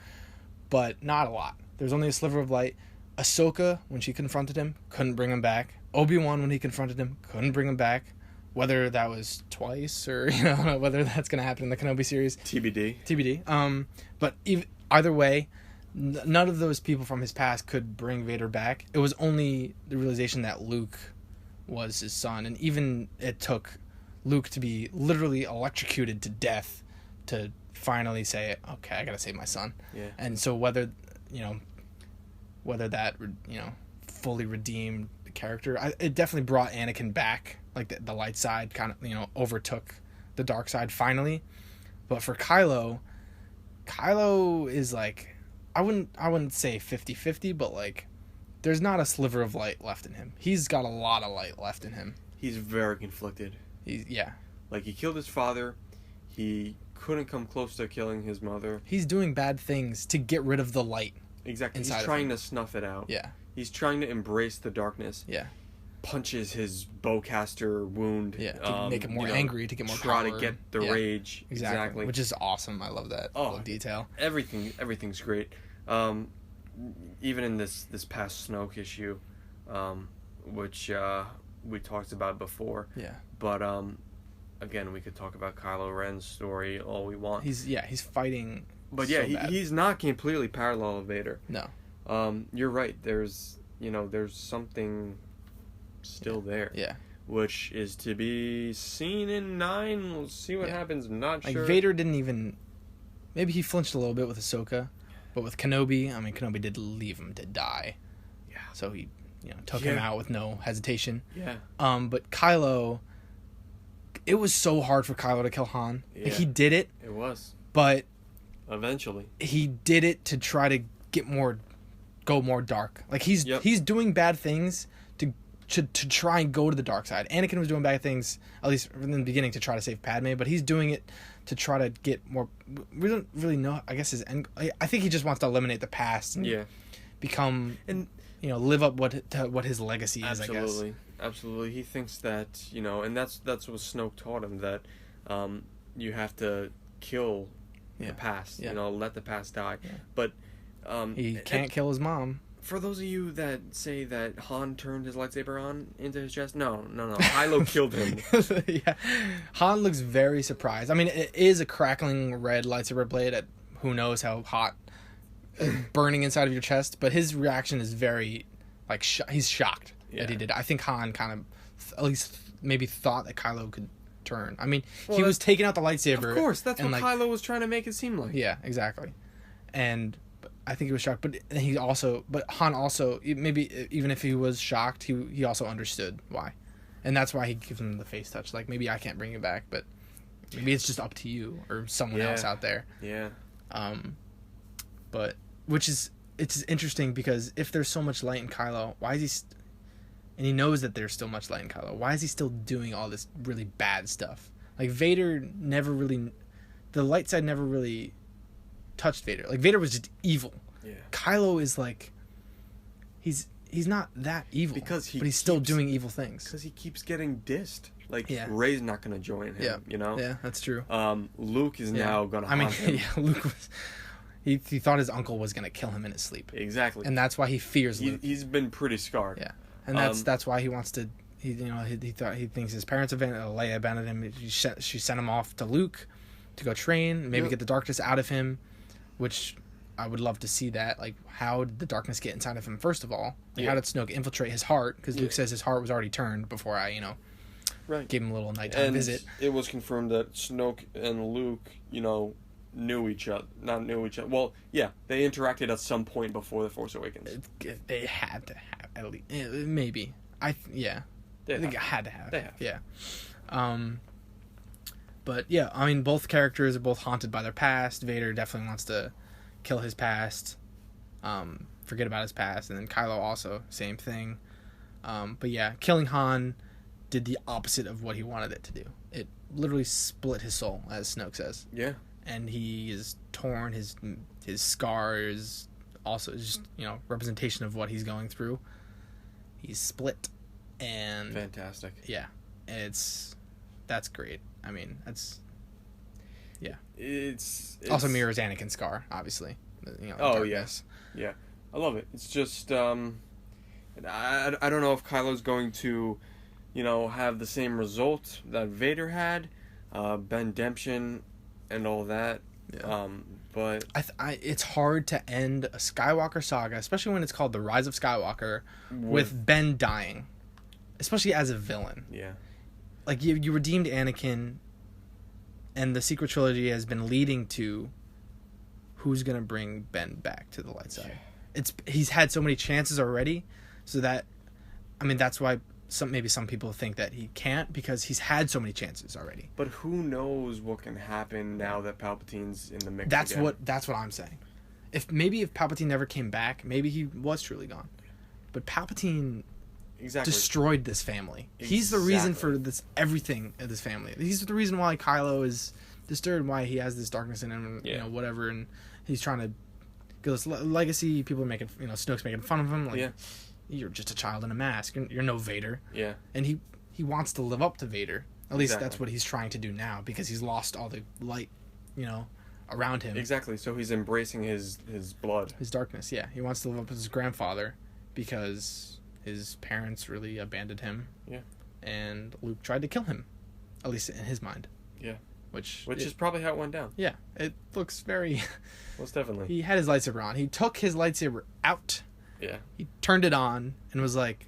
but not a lot. There's only a sliver of light. Ahsoka, when she confronted him, couldn't bring him back. Obi-Wan, when he confronted him, couldn't bring him back. Whether that was twice or, you know, whether that's going to happen in the Kenobi series. TBD. But either way, none of those people from his past could bring Vader back. It was only the realization that Luke was his son. And even it took Luke to be literally electrocuted to death to finally say, okay, I got to save my son. Yeah. And so whether that, you know, fully redeemed the character, it definitely brought Anakin back. Like the light side kind of, you know, overtook the dark side finally. But for Kylo is like, I wouldn't say 50-50, but like there's not a sliver of light left in him. He's got a lot of light left in him. He's very conflicted. Yeah. Like, he killed his father. He couldn't come close to killing his mother. He's doing bad things to get rid of the light. Exactly. He's trying to snuff it out. Yeah. He's trying to embrace the darkness. Yeah. Punches his bowcaster wound. Yeah. To make him more angry, to get more try power. To get the rage. Exactly. Which is awesome. I love that little detail. Everything's great. Even in this past Snoke issue, which we talked about before. Yeah. But again, we could talk about Kylo Ren's story all we want. He's fighting. But yeah, he's not completely parallel to Vader. No. You're right. There's something still there. Yeah. Which is to be seen in 9. We'll see what happens. I'm not sure. Like, Vader didn't even... Maybe he flinched a little bit with Ahsoka. But with Kenobi, I mean, Kenobi did leave him to die. Yeah. So he, took him out with no hesitation. Yeah. But Kylo... It was so hard for Kylo to kill Han. Yeah. Like, he did it. It was. But... Eventually. He did it to try to go more dark. Like, he's doing bad things to try and go to the dark side. Anakin was doing bad things, at least in the beginning, to try to save Padme, but he's doing it to try to get more... We don't really know, I guess, his end... I think he just wants to eliminate the past and become... And, live up what his legacy is, I guess. Absolutely. He thinks that, and that's what Snoke taught him, that you have to kill the past, let the past die. Yeah. But... he can't kill his mom. For those of you that say that Han turned his lightsaber on into his chest, no. Kylo killed him. Yeah. Han looks very surprised. I mean, it is a crackling red lightsaber blade at who knows how hot, burning inside of your chest, but his reaction is very, like, he's shocked that he did. I think Han kind of, at least maybe thought that Kylo could turn. I mean, he was taking out the lightsaber. Of course, that's what Kylo was trying to make it seem like. Yeah, exactly. And... I think he was shocked, but Han also, maybe even if he was shocked, he also understood why, and that's why he gives him the face touch. Like, maybe I can't bring you back, but maybe it's just up to you or someone else out there. Yeah. But it's interesting because if there's so much light in Kylo, why is he? And he knows that there's still much light in Kylo. Why is he still doing all this really bad stuff? Like, Vader never really, the light side never really touched Vader. Like, Vader was just evil. Yeah. Kylo is like, he's not that evil, but he's still doing evil things. Because he keeps getting dissed. Like, Rey's not going to join him. Yeah. Yeah, that's true. Luke is now going to haunt him. Luke was. He thought his uncle was going to kill him in his sleep. Exactly. And that's why he fears Luke. He's been pretty scarred. Yeah. And that's why he wants to. He thinks his parents Leia abandoned him. She sent him off to Luke to go train, maybe get the darkness out of him. Which I would love to see that. Like, how did the darkness get inside of him, first of all? Like, how did Snoke infiltrate his heart? Because Luke says his heart was already turned before I, gave him a little nighttime visit. It was confirmed that Snoke and Luke, knew each other. Not knew each other. Well, yeah, they interacted at some point before The Force Awakens. They had to have, at least. Maybe. I think it had to have. They have. Yeah. But yeah, I mean, both characters are both haunted by their past. Vader definitely wants to kill his past, forget about his past, and then Kylo also, same thing. But yeah, killing Han did the opposite of what he wanted it to do. It literally split his soul, as Snoke says. Yeah. and he is torn. His scar is also just, representation of what he's going through. He's split, and fantastic. Yeah, that's great. I mean, It's also mirrors Anakin's scar, obviously. Yes, yeah, I love it. It's just I don't know if Kylo's going to, have the same result that Vader had, Bendemption, and all that. Yeah. But it's hard to end a Skywalker saga, especially when it's called The Rise of Skywalker, with Ben dying, especially as a villain. Yeah. Like, you redeemed Anakin, and the sequel trilogy has been leading to who's going to bring Ben back to the light side. He's had so many chances already, so that, that's why maybe some people think that he can't, because he's had so many chances already. But who knows what can happen now that Palpatine's in the mix That's again. That's what I'm saying. If Palpatine never came back, maybe he was truly gone. But Palpatine destroyed this family. He's the reason for everything of this family. He's the reason why Kylo is disturbed, why he has this darkness in him, whatever, and he's trying to go this legacy. People are making, Snoke's making fun of him, like, you're just a child in a mask. You're no Vader. Yeah. And he wants to live up to Vader. At least that's what he's trying to do now, because he's lost all the light, around him. Exactly. So he's embracing his blood. His darkness, yeah. He wants to live up to his grandfather, because his parents really abandoned him. Yeah. And Luke tried to kill him, at least in his mind. Yeah. Which is probably how it went down. Yeah. It looks very... Most definitely. He had his lightsaber on. He took his lightsaber out. Yeah. He turned it on and was like,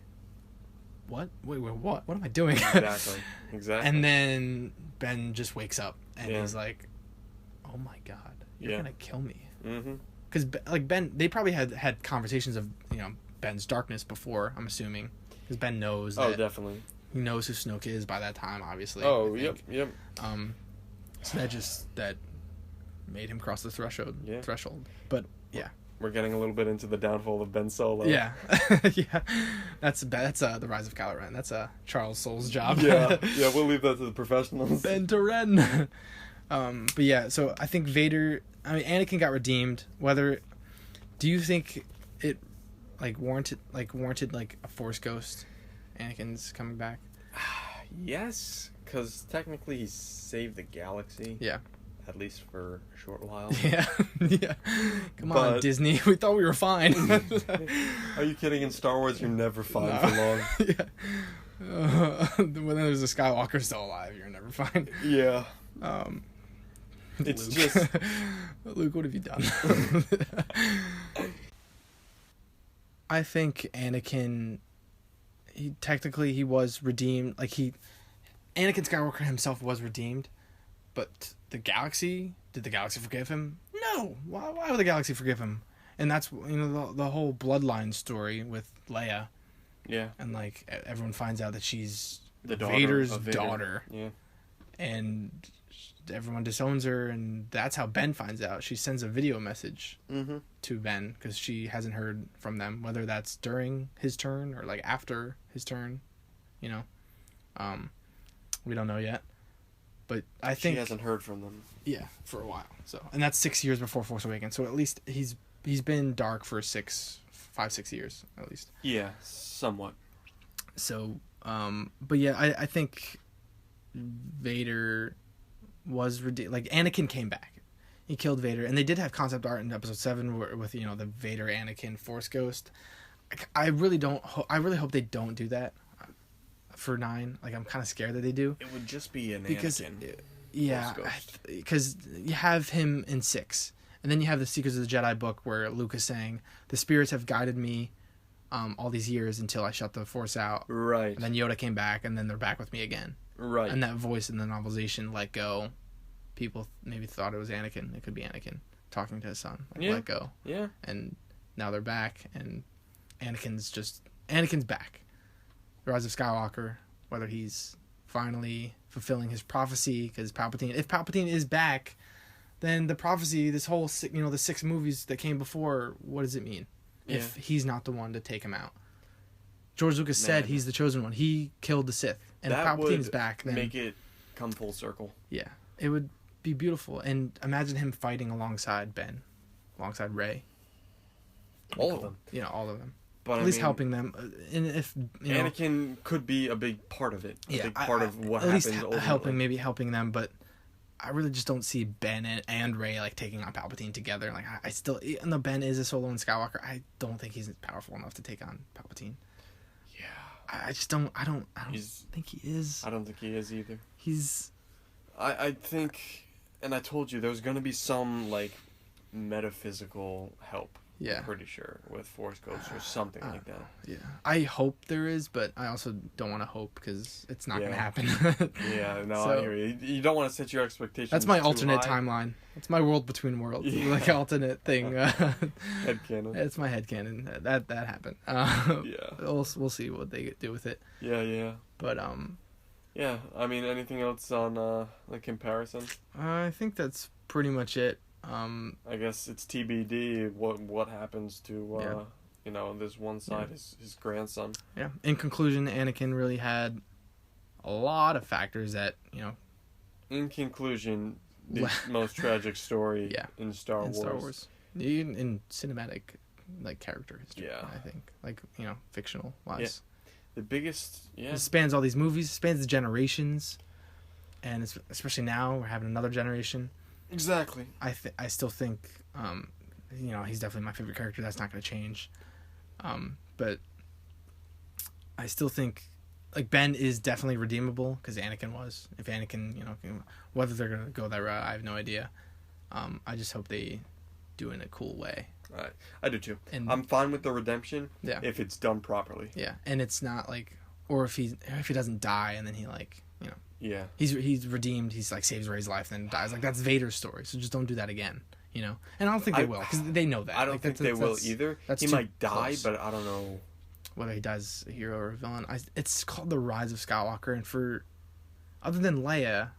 what? Wait, what? What am I doing? Exactly. And then Ben just wakes up and he's like, oh my God, you're going to kill me. Mm-hmm. Because, Ben, they probably had conversations of, Ben's darkness before, I'm assuming. Because Ben knows that. Oh, definitely. He knows who Snoke is by that time, obviously. Oh, yep. So that made him cross the threshold. Yeah. But, yeah. We're getting a little bit into the downfall of Ben Solo. Yeah. Yeah. That's the Rise of Kylo Ren. That's Charles Soule's job. Yeah, we'll leave that to the professionals. Ben to Ren. But yeah, so I think Anakin got redeemed. Do you think it warranted a Force ghost? Anakin's coming back? Yes, because technically he saved the galaxy. Yeah. At least for a short while. Yeah. Yeah. Come on, Disney. We thought we were fine. Are you kidding? In Star Wars, you're never fine for long. Yeah. When there's a Skywalker still alive, you're never fine. Yeah. It's Luke. just... Luke, what have you done? I think Anakin... He was redeemed. Anakin Skywalker himself was redeemed, but did the galaxy forgive him? No. Why would the galaxy forgive him? And that's the whole bloodline story with Leia. Yeah. And everyone finds out that she's the Vader's daughter. Yeah. And everyone disowns her, and that's how Ben finds out. She sends a video message to Ben because she hasn't heard from them, whether that's during his turn or after his turn. We don't know yet. But I think she hasn't heard from them. Yeah, for a while. So, and that's 6 years before Force Awakens. So at least he's been dark for 6 years at least. Yeah, somewhat. So, but yeah, I think Vader was Anakin came back. He killed Vader, and they did have concept art in Episode 7 with the Vader Anakin Force Ghost. I really hope they don't do that for 9. I'm kind of scared that they do. It would just be an Anakin. Yeah, because you have him in 6, and then you have the Secrets of the Jedi book where Luke is saying the spirits have guided me all these years until I shut the Force out. Right. And then Yoda came back, and then they're back with me again. Right. And that voice in the novelization, let go. People maybe thought it was Anakin. It could be Anakin talking to his son. Let go. Yeah. And now they're back, and Anakin's back. The Rise of Skywalker, whether he's finally fulfilling his prophecy, because if Palpatine is back, then the prophecy, this whole, the 6 movies that came before, what does it mean? Yeah. If he's not the one to take him out. George Lucas said he's the chosen one. He killed the Sith. And if Palpatine's back, then... make it come full circle. Yeah. It would be beautiful. And imagine him fighting alongside Ben, alongside Rey. All of them. You know, all of them. But at least helping them. And if you know, Anakin could be a big part of it. A yeah, big part of what at happens least ultimately. maybe helping them, but I really just don't see Ben and Rey like taking on Palpatine together. Like I still, even though Ben is a solo in Skywalker, I don't think he's powerful enough to take on Palpatine. Yeah, I just don't. I don't think he is. I don't think he is either. He's. I think, and I told you, there's going to be some like metaphysical help. Yeah. I'm pretty sure with Force Ghosts or something like that. Yeah, I hope there is, but I also don't want to hope because it's not going to happen. Yeah, no, So, I hear you. You don't want to set your expectations. That's my too alternate high. timeline. That's my world between worlds, like alternate thing. Headcanon. It's my headcanon. That happened. Yeah. We'll see what they do with it. Yeah. But Yeah, I mean, anything else on the comparison? I think that's pretty much it. I guess it's TBD what happens to this one side, his grandson. Yeah. In conclusion, Anakin really had a lot of factors that In conclusion, the most tragic story in Star Wars. Star Wars, in cinematic character history. Yeah. I think fictional wise. Yeah. The biggest It spans all these movies. It spans the generations, and especially now we're having another generation. Exactly. I still think he's definitely my favorite character. That's not going to change. But I still think Ben is definitely redeemable because Anakin was. If Anakin, whether they're going to go that route, I have no idea. I just hope they do it in a cool way. Right. I do too. And I'm fine with the redemption if it's done properly. Yeah, and it's not or if he doesn't die and then he Yeah. he's redeemed. He's saves Rey's life, then dies. That's Vader's story. So just don't do that again. And I don't think they will because they know that. I don't think they will either. He might die, close. but I don't know whether he dies a hero or a villain. It's called The Rise of Skywalker, and for other than Leia,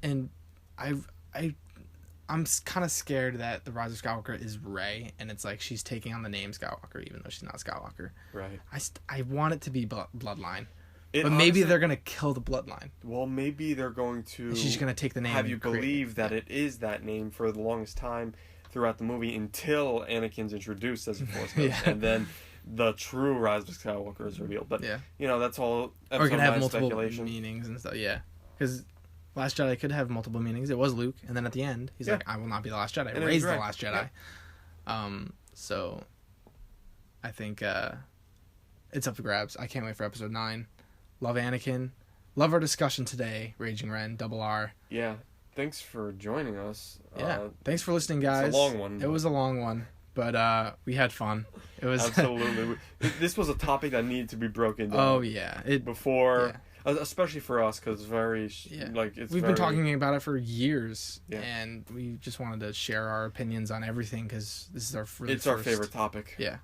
and I'm kind of scared that The Rise of Skywalker is Rey, and it's she's taking on the name Skywalker even though she's not Skywalker. Right. I want it to be Bloodline. But maybe they're gonna kill the bloodline. Well, maybe they're going to. And she's gonna take the name. Have you believe that it is that name for the longest time throughout the movie until Anakin's introduced as a Force Ghost, and then the true Rise of Skywalker is revealed. But that's all. Or it could have multiple speculation. meanings and stuff. Yeah, because Last Jedi could have multiple meanings. It was Luke, and then at the end, he's like, "I will not be the Last Jedi." Rey's the Last Jedi. Yeah. So, I think it's up for grabs. I can't wait for Episode 9. Love Anakin. Love our discussion today, Raging Ren, Double R. Yeah. Thanks for joining us. Yeah. Thanks for listening, guys. It's a long one. It was a long one, but we had fun. It was absolutely. This was a topic that needed to be broken down. Oh yeah. Before, especially for us, because we've been talking about it for years, and we just wanted to share our opinions on everything because this is our our favorite topic. Yeah.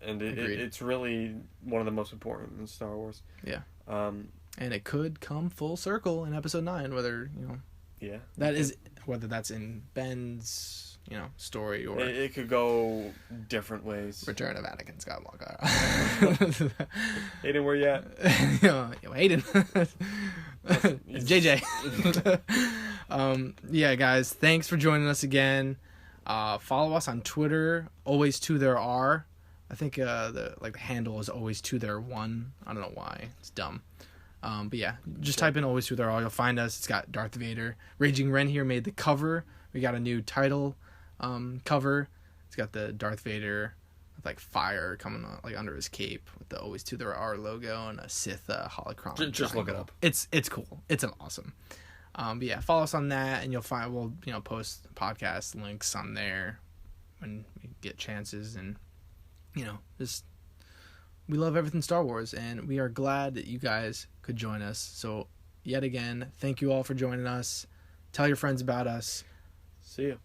And it's really one of the most important in Star Wars. Yeah. And it could come full circle in Episode 9, whether whether that's in Ben's story or it could go different ways. Return of Anakin Skywalker. Hayden, where you at? Hayden. It's JJ. Yeah, guys, thanks for joining us again. Follow us on Twitter. Always to there are. I think the handle is always to there one. I don't know why. It's dumb. But yeah, just type in always to there all. You'll find us. It's got Darth Vader. Raging Ren here made the cover. We got a new title cover. It's got the Darth Vader with fire coming on, under his cape with the always to there are logo and a Sith holocron. Just look it up. It's cool. It's awesome. But yeah, follow us on that, and you'll find we'll post podcast links on there when we get chances, and just we love everything Star Wars, and we are glad that you guys could join us. So yet again, thank you all for joining us. Tell your friends about us. See you.